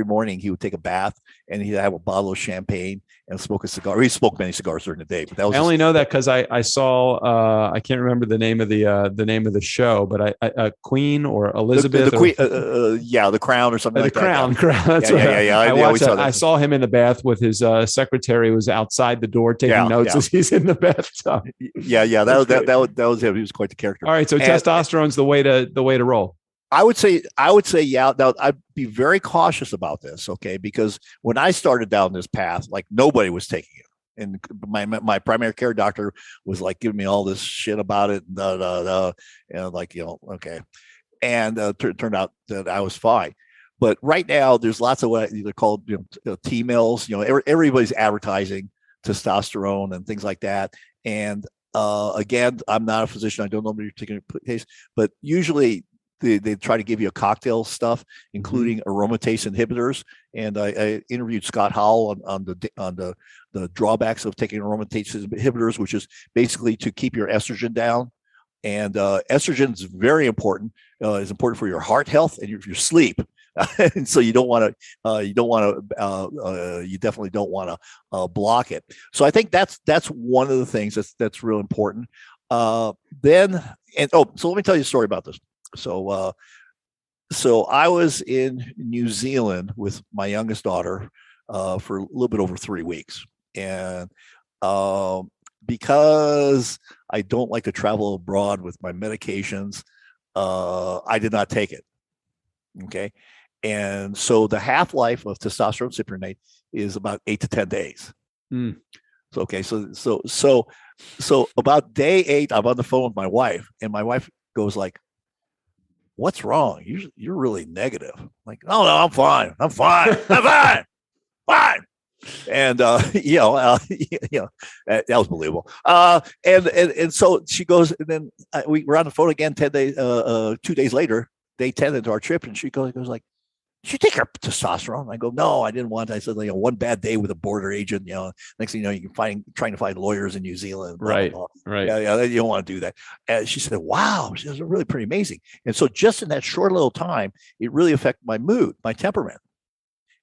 B: morning he would take a bath, and he'd have a bottle of champagne and smoke a cigar. He smoked many cigars during the day, but I
C: only know that because I saw I can't remember the name of the show, but Queen or Elizabeth,
B: the Queen, the Crown or something like that.
C: The Crown. That's right. I saw him in the bath with his secretary, who was outside the door taking notes as he's in the bathtub.
B: That was him. He was quite the character.
C: All right, so testosterone's the way to roll.
B: I would say, yeah. Now I'd be very cautious about this, okay? Because when I started down this path, like nobody was taking it. And my primary care doctor was like giving me all this shit about it, and like, okay. And turned out that I was fine. But right now, there's lots of what they're called, T-mills. Everybody's advertising testosterone and things like that. And again, I'm not a physician. I don't know your particular case, but usually they try to give you a cocktail stuff, including aromatase inhibitors. And I interviewed Scott Howell on the drawbacks of taking aromatase inhibitors, which is basically to keep your estrogen down. And estrogen is very important. It's important for your heart health and your sleep. And so you definitely don't want to block it. So I think that's one of the things that's real important. So let me tell you a story about this. So I was in New Zealand with my youngest daughter for a little bit over 3 weeks, and because I don't like to travel abroad with my medications, I did not take it. Okay. And so the half-life of testosterone cypionate is about 8 to 10 days.
C: Mm.
B: So, okay. So about day 8, I'm on the phone with my wife, and my wife goes like, "What's wrong? You're really negative." I'm like, "Oh, no, I'm fine. I'm fine. I'm fine. Fine." And that was believable. And so she goes, and then we were on the phone again 10 days, 2 days later, day 10 into our trip, and she goes like, "Did you take your testosterone?" I go, "No, I didn't want to." I said, one bad day with a border agent, next thing you know, you can trying to find lawyers in New Zealand. Blah,
C: Right.
B: blah, blah.
C: Right.
B: Yeah, you don't want to do that. And she said, "Wow," she was really pretty amazing. And so just in that short little time, it really affected my mood, my temperament.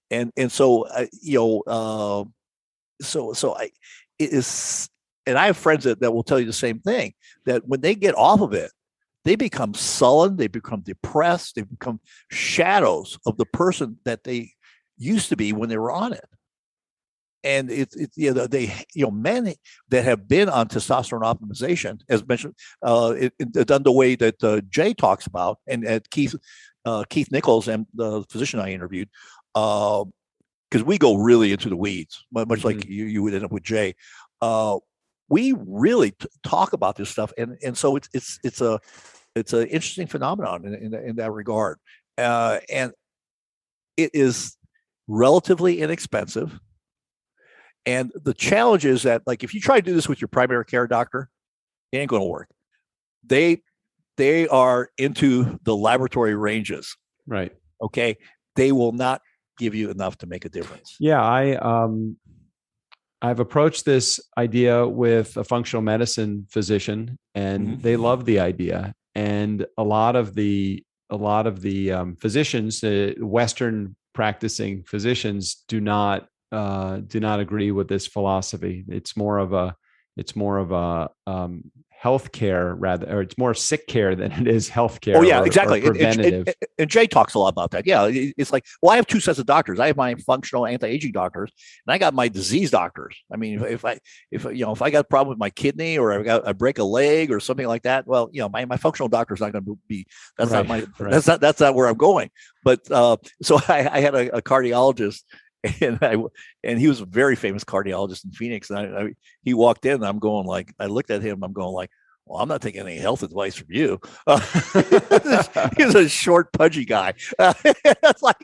B: And so, it is, and I have friends that will tell you the same thing, that when they get off of it, they become sullen, they become depressed, they become shadows of the person that they used to be when they were on it. And men that have been on testosterone optimization, as mentioned, done the way that Jay talks about, and Keith Nichols, and the physician I interviewed, because we go really into the weeds, much like you would end up with Jay. We really talk about this stuff, and so it's an interesting phenomenon in that regard, and it is relatively inexpensive. And the challenge is that, like, if you try to do this with your primary care doctor, it ain't going to work. They are into the laboratory ranges,
C: Right?
B: Okay, they will not give you enough to make a difference.
C: Yeah, I've approached this idea with a functional medicine physician, and they love the idea. And a lot of the physicians, Western practicing physicians, do not agree with this philosophy. It's more of a healthcare, rather, or it's more sick care than it is healthcare.
B: Oh yeah,
C: or
B: exactly.
C: Preventative.
B: And Jay talks a lot about that. Yeah, it's like, well, I have 2 sets of doctors. I have my functional anti-aging doctors, and I got my disease doctors. I mean, if I got a problem with my kidney, or I break a leg or something like that, well, my functional doctor is not going to be. That's
C: Right,
B: not my.
C: right.
B: That's not where I'm going. But so I had a cardiologist. And he was a very famous cardiologist in Phoenix. And he walked in, and I'm going like, I looked at him, I'm going like, well, I'm not taking any health advice from you. He's a short, pudgy guy. It's like,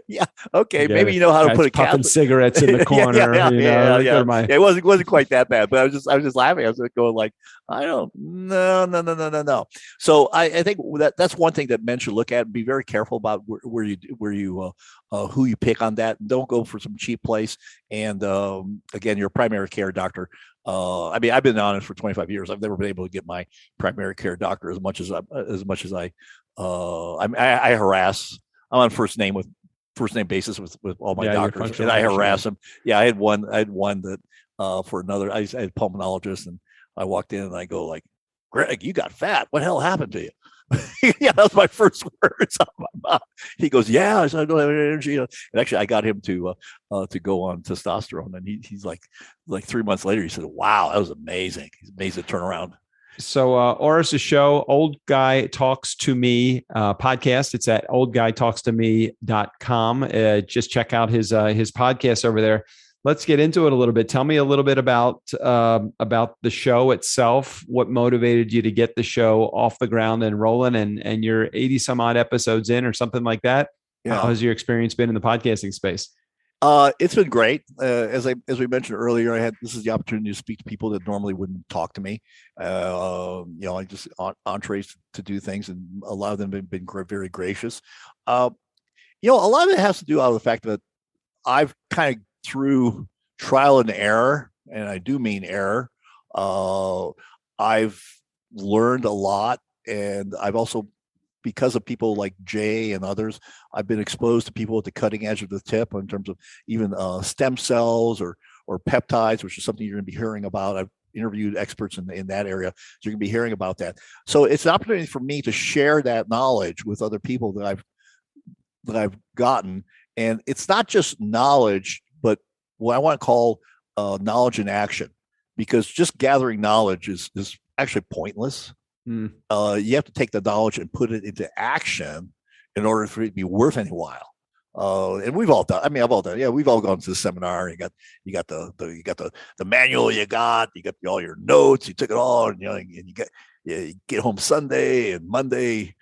B: yeah, okay, maybe you know how to put a
C: puffing cigarettes in the corner.
B: Yeah. It wasn't quite that bad, but I was just laughing. I was going like, I don't, no. So I think that's one thing that men should look at and be very careful about who you pick on that. Don't go for some cheap place. And again, your primary care doctor. I mean, I've been on it for 25 years. I've never been able to get my primary care doctor as much as I harass. I'm on first name basis with all my doctors, and I harass them. Yeah, I had one that for another. I had a pulmonologist, and I walked in and I go like, "Greg, you got fat. What the hell happened to you?" Yeah, that was my first words out of my mouth. He goes, "Yeah, I don't have any energy." And actually, I got him to go on testosterone, and he's like 3 months later, he said, "Wow, that was amazing. He's amazing turnaround."
C: So Orest's show, Old Guy Talks to Me podcast. It's at oldguytalkstome.com. Just check out his podcast over there. Let's get into it a little bit. Tell me a little bit about the show itself. What motivated you to get the show off the ground and rolling? And you're 80 some odd episodes in, or something like that.
B: Yeah.
C: How has your experience been in the podcasting space?
B: It's been great. As we mentioned earlier, this is the opportunity to speak to people that normally wouldn't talk to me. I just entrees to do things, and a lot of them have been very gracious. A lot of it has to do out of the fact that I've kind of, through trial and error, and I do mean error, I've learned a lot, and I've also, because of people like Jay and others, I've been exposed to people at the cutting edge of the tip in terms of even stem cells or peptides, which is something you're going to be hearing about. I've interviewed experts in that area, so you're going to be hearing about that. So it's an opportunity for me to share that knowledge with other people that I've gotten, and it's not just knowledge, but what I want to call knowledge in action, because just gathering knowledge is actually pointless. You have to take the knowledge and put it into action in order for it to be worth any while. And we've all done. I mean, I've all done. Yeah, we've all gone to the seminar. You got the manual. You got all your notes. You took it all, and you get home Sunday and Monday.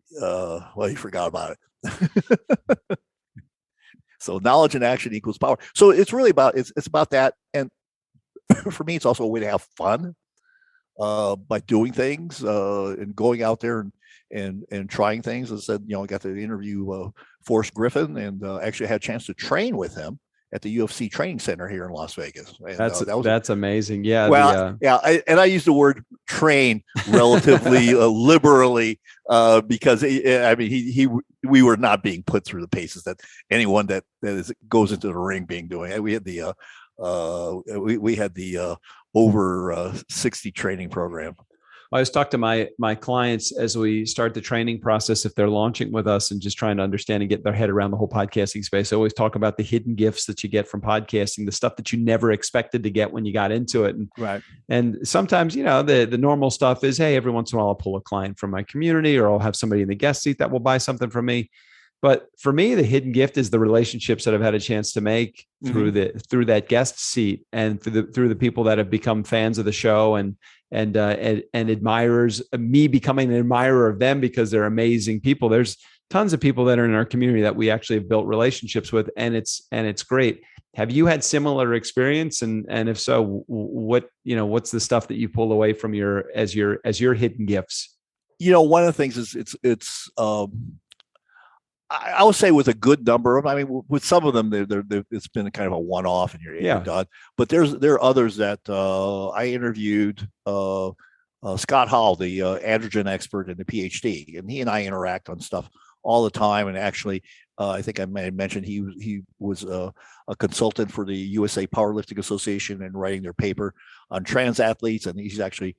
B: You forgot about it. So knowledge and action equals power. So it's really about that. And for me, it's also a way to have fun. By doing things and going out there and trying things. As I said, I got to interview Forrest Griffin, and actually had a chance to train with him at the UFC training center here in Las Vegas. And,
C: that's amazing. Yeah.
B: Well, I use the word train relatively liberally because we were not being put through the paces that anyone that goes into the ring being doing. We had the over 60 training program.
C: I always talk to my clients as we start the training process, if they're launching with us and just trying to understand and get their head around the whole podcasting space. I always talk about the hidden gifts that you get from podcasting, the stuff that you never expected to get when you got into it. And,
B: right.
C: And sometimes, the normal stuff is, hey, every once in a while I'll pull a client from my community, or I'll have somebody in the guest seat that will buy something from me. But for me, the hidden gift is the relationships that I've had a chance to make through that guest seat, and through the people that have become fans of the show and admirers, me becoming an admirer of them because they're amazing people. There's tons of people that are in our community that we actually have built relationships with, and it's great. Have you had similar experience? And if so, what's the stuff that you pull away from your hidden gifts?
B: One of the things is it's I would say with a good number of them. I mean, with some of them, it's been kind of a one-off, and you're done. But there are others that I interviewed. Scott Hall, the androgen expert and the PhD, and he and I interact on stuff all the time. And actually, I think I may have mentioned he was a consultant for the USA Powerlifting Association and writing their paper on trans athletes, and he's actually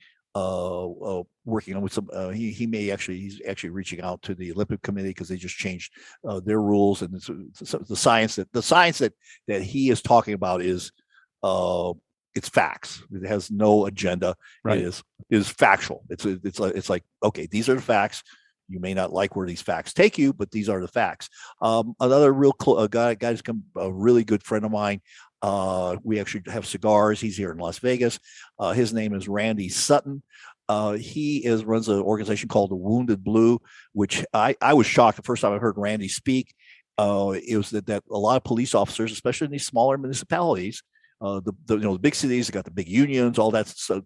B: working on with some. He's actually reaching out to the Olympic Committee because they just changed their rules, and the science that he is talking about is it's facts. It has no agenda.
C: Right.
B: It is factual. It's like, okay, these are the facts. You may not like where these facts take you, but these are the facts. Another real guy who's become a really good friend of mine. We actually have cigars. He's here in Las Vegas. His name is Randy Sutton. He runs an organization called the Wounded Blue, which I was shocked the first time I heard Randy speak. It was that a lot of police officers, especially in these smaller municipalities, the big cities, they got the big unions, all that stuff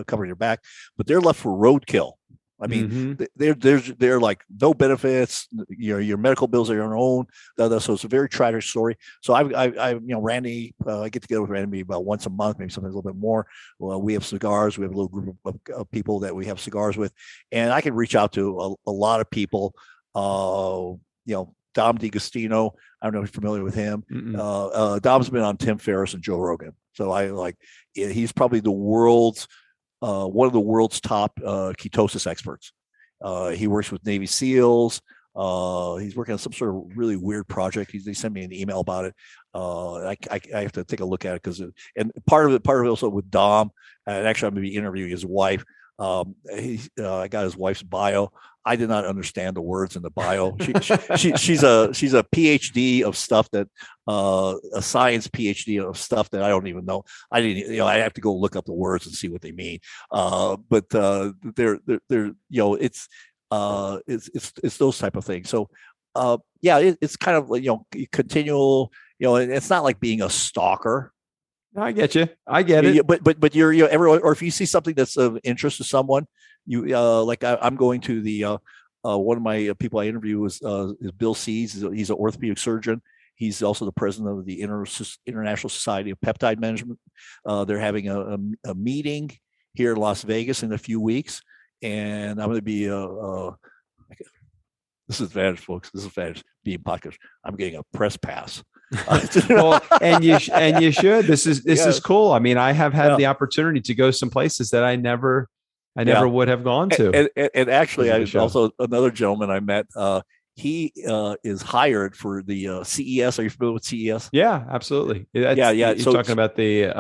B: covering their back, but they're left for roadkill. I mean, they're like no benefits. Your medical bills are your own. So it's a very tragic story. So Randy, I get together with Randy about once a month, maybe sometimes a little bit more. Well, we have cigars. We have a little group of people that we have cigars with, and I can reach out to a lot of people. Dom DeGustino. I don't know if you're familiar with him. Dom's been on Tim Ferriss and Joe Rogan. So he's probably the world's one of the world's top ketosis experts. He works with Navy SEALs. He's working on some sort of really weird project. They sent me an email about it. I have to take a look at it and part of it also with Dom. And actually, I'm going to be interviewing his wife. I got his wife's bio. I did not understand the words in the bio. She's a PhD of stuff that a science PhD of stuff that I don't even know. I didn't, I have to go look up the words and see what they mean. But they're it's those type of things. So it's kind of continual. And it's not like being a stalker.
C: I get you. I get it.
B: But you're everyone, or if you see something that's of interest to someone, you like I'm going to the one of my people I interview is Bill Seeds. He's an orthopedic surgeon. He's also the president of the International Society of Peptide Management. They're having a meeting here in Las Vegas in a few weeks, and I'm going to be this is advantage, folks. This is advantage being podcast. I'm getting a press pass.
C: Well, and you should. This is cool. I mean, I have had the opportunity to go some places that I never would have gone to.
B: And actually, I also another gentleman I met. He is hired for the CES. Are you familiar with CES?
C: Yeah, absolutely.
B: Yeah.
C: You're talking about the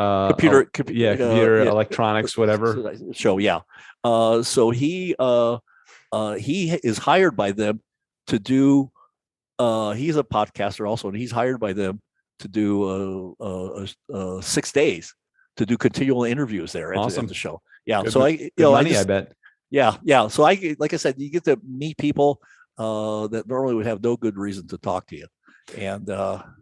C: computer electronics, whatever
B: show. Yeah. So he is hired by them to do. He's a podcaster also, and he's hired by them to do 6 days to do continual interviews there at the show. Yeah.
C: Good,
B: so
C: I bet.
B: Yeah. So like I said, you get to meet people that normally would have no good reason to talk to you. And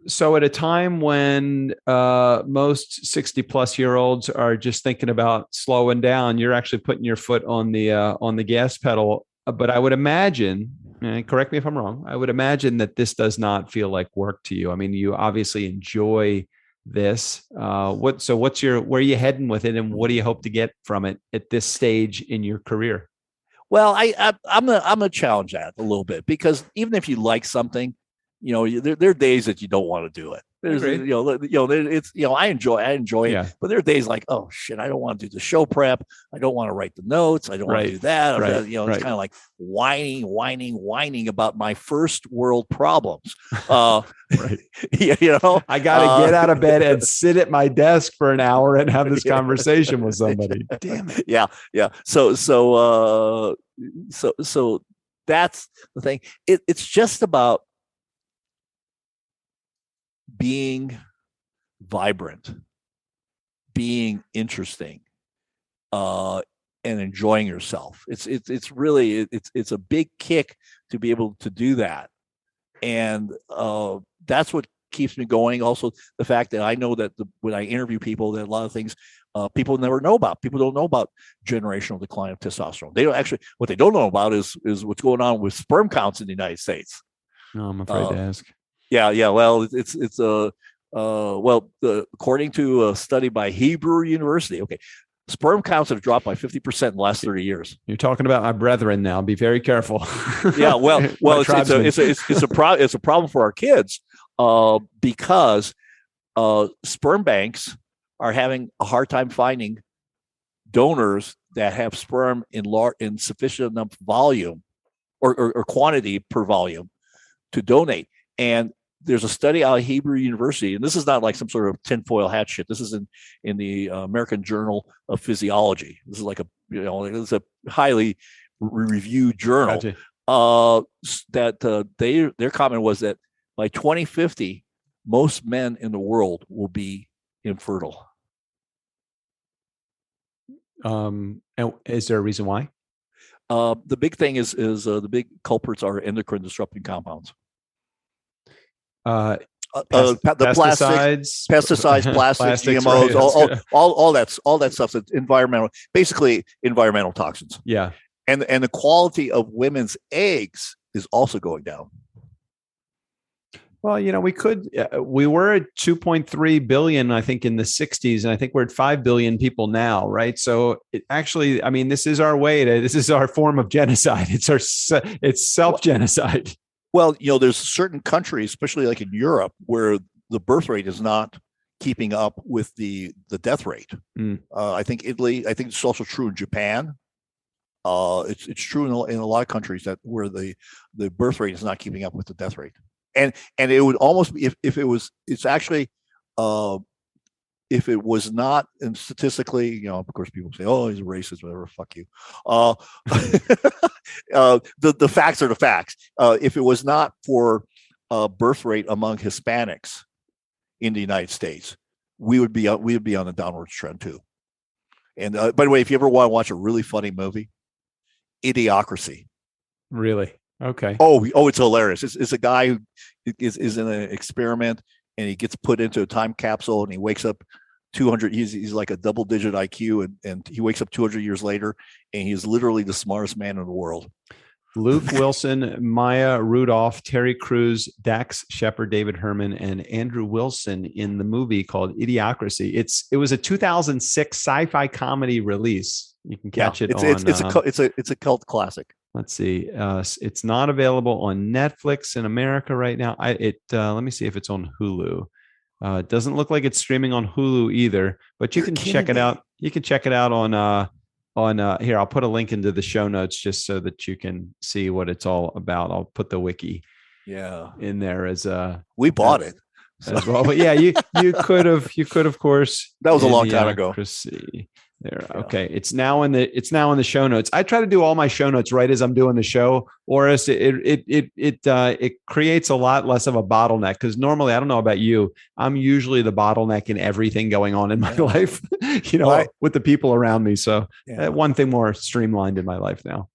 C: so at a time when most 60-plus-year-olds are just thinking about slowing down, you're actually putting your foot on the gas pedal. But I would imagine, and correct me if I'm wrong, I would imagine that this does not feel like work to you. I mean, you obviously enjoy this. Where are you heading with it, and what do you hope to get from it at this stage in your career?
B: Well, I'm gonna challenge that a little bit, because even if you like something, there are days that you don't want to do it. There's, it's, I enjoy it, but there are days like, oh shit, I don't want to do the show prep. I don't want to write the notes. I don't want to do that. It's kind of like whining about my first world problems.
C: I got to get out of bed and sit at my desk for an hour and have this conversation with somebody. Damn it.
B: Yeah. So that's the thing. It's just about being vibrant, being interesting, and enjoying yourself. It's really a big kick to be able to do that, and that's what keeps me going. Also, the fact that I know that when I interview people, that a lot of things people never know about. People don't know about generational decline of testosterone. They don't actually. What they don't know about is what's going on with sperm counts in the United States.
C: No, I'm afraid to ask.
B: Yeah. Well, according to a study by Hebrew University, sperm counts have dropped by 50% in the last 30 years.
C: You're talking about my brethren now. Be very careful.
B: Yeah, well, it's a problem for our kids because sperm banks are having a hard time finding donors that have sperm in sufficient enough volume or quantity per volume to donate. And there's a study out of Hebrew University, and this is not like some sort of tinfoil hat shit. This is in the American Journal of Physiology. This is like it's a highly reviewed journal. Gotcha. Their comment was that by 2050, most men in the world will be infertile.
C: And is there a reason why?
B: The big thing is the big culprits are endocrine disrupting compounds.
C: The
B: pesticides, plastics, GMOs,
C: right?
B: all that stuff. That's basically environmental toxins.
C: Yeah,
B: and the quality of women's eggs is also going down.
C: Well, we were at 2.3 billion, I think, in the 60s, and I think we're at 5 billion people now, right? So this is our form of genocide. It's self-genocide.
B: Well, there's certain countries, especially like in Europe, where the birth rate is not keeping up with the death rate. I think Italy. I think it's also true in Japan. It's true in a lot of countries where the birth rate is not keeping up with the death rate. And it would almost be if it was. It's actually if it was not, and statistically, of course, people say, "Oh, he's a racist," whatever. Fuck you. The facts are the facts. If it was not for birth rate among Hispanics in the United States, we would be on a downward trend too. And by the way, if you ever want to watch a really funny movie, Idiocracy.
C: Really? Okay.
B: Oh, it's hilarious. It's a guy who is in an experiment, and he gets put into a time capsule, and he wakes up 200. He's like a double-digit IQ, and he wakes up 200 years later, and he's literally the smartest man in the world.
C: Luke Wilson, Maya Rudolph, Terry Crews, Dax Shepard, David Herman, and Andrew Wilson in the movie called Idiocracy. It was a 2006 sci-fi comedy release. You can catch it on.
B: It's a cult classic.
C: Let's see. It's not available on Netflix in America right now. Let me see if it's on Hulu. It doesn't look like it's streaming on Hulu either, but you can check it out. You can check it out on here. I'll put a link into the show notes just so that you can see what it's all about. I'll put the wiki in there as
B: we bought it
C: as well. But yeah, you could of course.
B: That was a long time ago.
C: There. Yeah. Okay. It's now in the show notes. I try to do all my show notes right as I'm doing the show, Orest. It creates a lot less of a bottleneck, because normally, I don't know about you, I'm usually the bottleneck in everything going on in my life, with the people around me. So one thing more streamlined in my life now.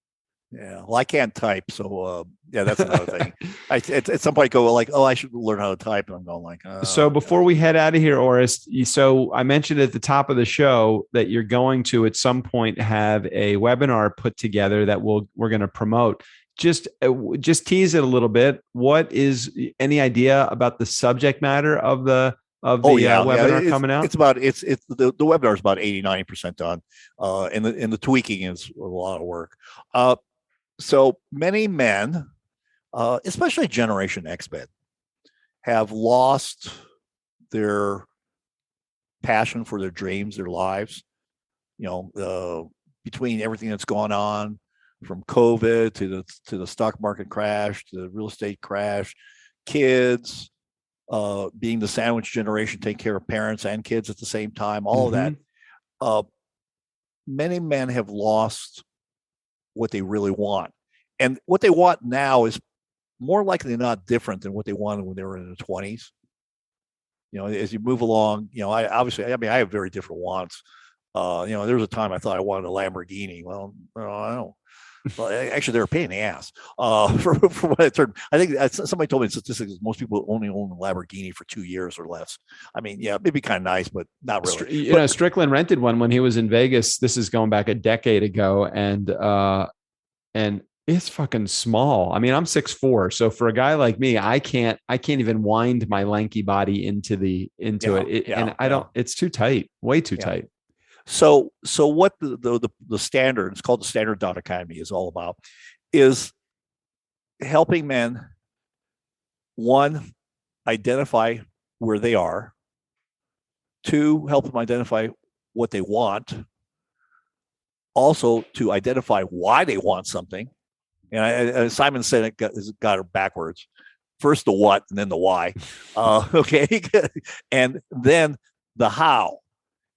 B: Yeah. Well, I can't type. So, that's another thing. At some point go like, I should learn how to type. And I'm going like,
C: so before we head out of here, Orest, so I mentioned at the top of the show that you're going to, at some point, have a webinar put together that we're going to promote. Just tease it a little bit. What is any idea about the subject matter of the webinar coming out?
B: It's the webinar is about 80-90% done. And the tweaking is a lot of work. So many men, especially Generation X men, have lost their passion for their dreams, their lives. Between everything that's gone on, from COVID to the stock market crash, to the real estate crash, kids, being the sandwich generation, taking care of parents and kids at the same time, all of that. Many men have lost what they really want. And what they want now is more likely than not different than what they wanted when they were in their 20s. As you move along, I have very different wants. There was a time I thought I wanted a Lamborghini. Well, I don't know. Well, actually, they're a pain in the ass. For what I turned, I think somebody told me in statistics most people only own a Lamborghini for 2 years or less. I mean, it'd be kind of nice, but not really.
C: Strickland rented one when he was in Vegas. This is going back a decade ago, and it's fucking small. I mean, I'm 6'4", so for a guy like me, I can't even wind my lanky body into it. And I don't. It's too tight, way too tight.
B: So what the standard, it's called the Standard Academy, is all about is helping men, one, identify where they are, two, help them identify what they want, also to identify why they want something. And Simon said got it backwards. First the what and then the why. Okay. And then the how.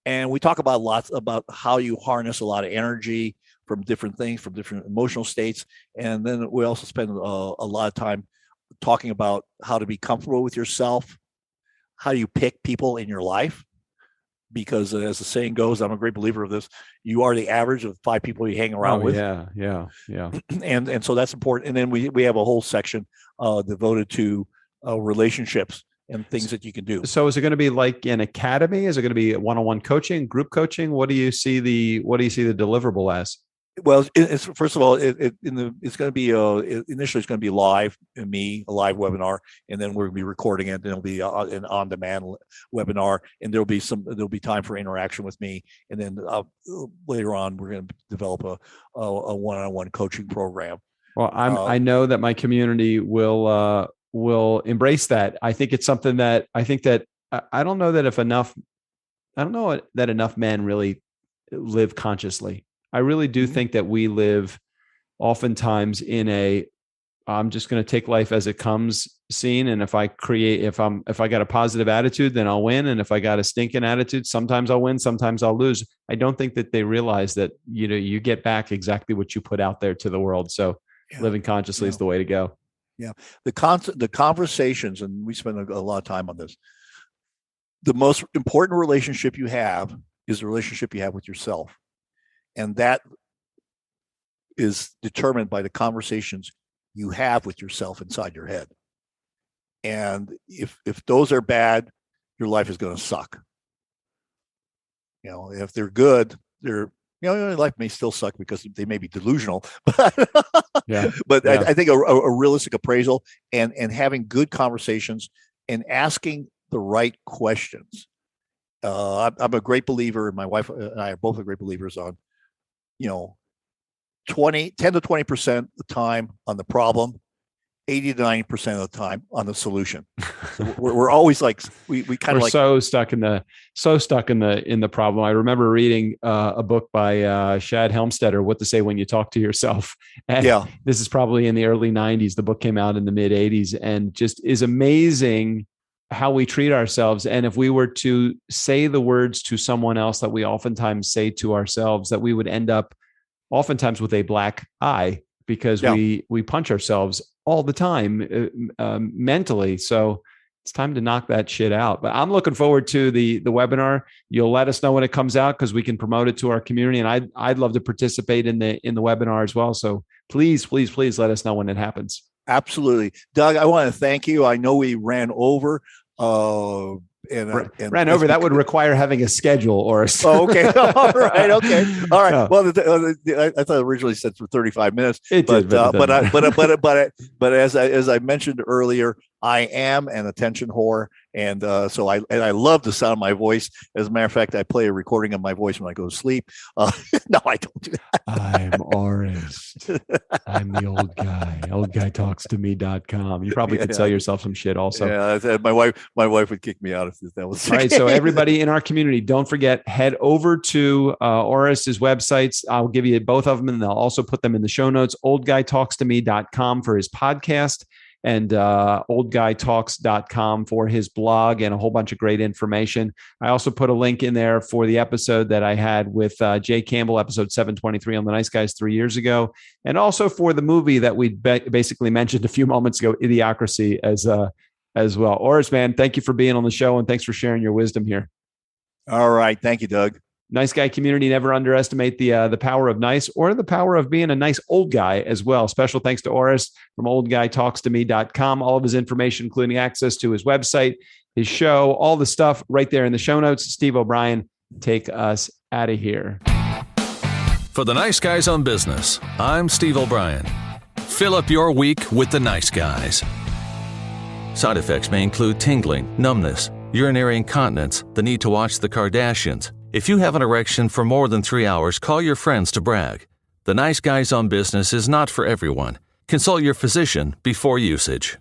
B: And we talk about lots about how you harness a lot of energy from different things, from different emotional states. And then we also spend a lot of time talking about how to be comfortable with yourself, how you pick people in your life. Because as the saying goes, I'm a great believer of this, you are the average of 5 people you hang around with.
C: Yeah.
B: And so that's important. And then we have a whole section devoted to relationships and things that you can do. So
C: is it going to be like an academy? Is it going to be one-on-one coaching, group coaching? What do you see the deliverable as?
B: Well, it's first of all, it's going to be initially it's going to be live, a live webinar, and then we're going to be recording it. Then it'll be an on-demand webinar, and there'll be time for interaction with me. And then later on, we're going to develop a one-on-one coaching program.
C: Well, I know that my community will embrace that. I think it's something that I don't know that enough men really live consciously. I really do think that we live oftentimes in I'm just going to take life as it comes scene. And if I got a positive attitude, then I'll win. And if I got a stinking attitude, sometimes I'll win, sometimes I'll lose. I don't think that they realize that, you get back exactly what you put out there to the world. So living consciously is the way to go.
B: Yeah. The conversations, and we spend a lot of time on this. The most important relationship you have is the relationship you have with yourself. And that is determined by the conversations you have with yourself inside your head. And if those are bad, your life is going to suck. If they're good, your life may still suck because they may be delusional. But I think a realistic appraisal and having good conversations and asking the right questions. I'm a great believer, and my wife and I are both great believers on, 10 to 20% of the time on the problem, 80 to 90% of the time on the solution. So we're always like, we kind of like
C: so stuck in the problem. I remember reading a book by Shad Helmstetter, What to Say When You Talk to Yourself. And this is probably in the early 90s. The book came out in the mid 80s, and just is amazing how we treat ourselves. And if we were to say the words to someone else that we oftentimes say to ourselves, that we would end up oftentimes with a black eye, because we punch ourselves all the time mentally. So it's time to knock that shit out. But I'm looking forward to the webinar. You'll let us know when it comes out, because we can promote it to our community. And I'd love to participate in the webinar as well. So please let us know when it happens.
B: Absolutely. Doug, I want to thank you. I know we ran over.
C: Ran over. That would require having a schedule or a.
B: Oh, okay. All right. Okay. All right. No. Well, I thought originally said for 35 minutes. But as I mentioned earlier, I am an attention whore, and so I love the sound of my voice. As a matter of fact, I play a recording of my voice when I go to sleep. No, I don't do that.
C: I'm Orest. I'm the old guy. Oldguytalksto.me.com. You probably could sell yourself some shit also.
B: Yeah, my wife would kick me out if that was.
C: All right. So everybody in our community, don't forget, head over to Orest's websites. I'll give you both of them, and they'll also put them in the show notes. Oldguytalksto.me.com for his podcast, and oldguytalks.com for his blog, and a whole bunch of great information. I also put a link in there for the episode that I had with Jay Campbell, episode 723 on the Nice Guys 3 years ago, and also for the movie that we basically mentioned a few moments ago, Idiocracy, as well. Orest, man, thank you for being on the show, and thanks for sharing your wisdom here.
B: All right. Thank you, Doug.
C: Nice guy community. Never underestimate the power of nice, or the power of being a nice old guy as well. Special thanks to Orest from oldguytalksto.me.com. All of his information, including access to his website, his show, all the stuff right there in the show notes. Steve O'Brien, take us out of here.
A: For the Nice Guys on Business, I'm Steve O'Brien. Fill up your week with the Nice Guys. Side effects may include tingling, numbness, urinary incontinence, the need to watch the Kardashians. If you have an erection for more than 3 hours, call your friends to brag. The Nice Guys on Business is not for everyone. Consult your physician before usage.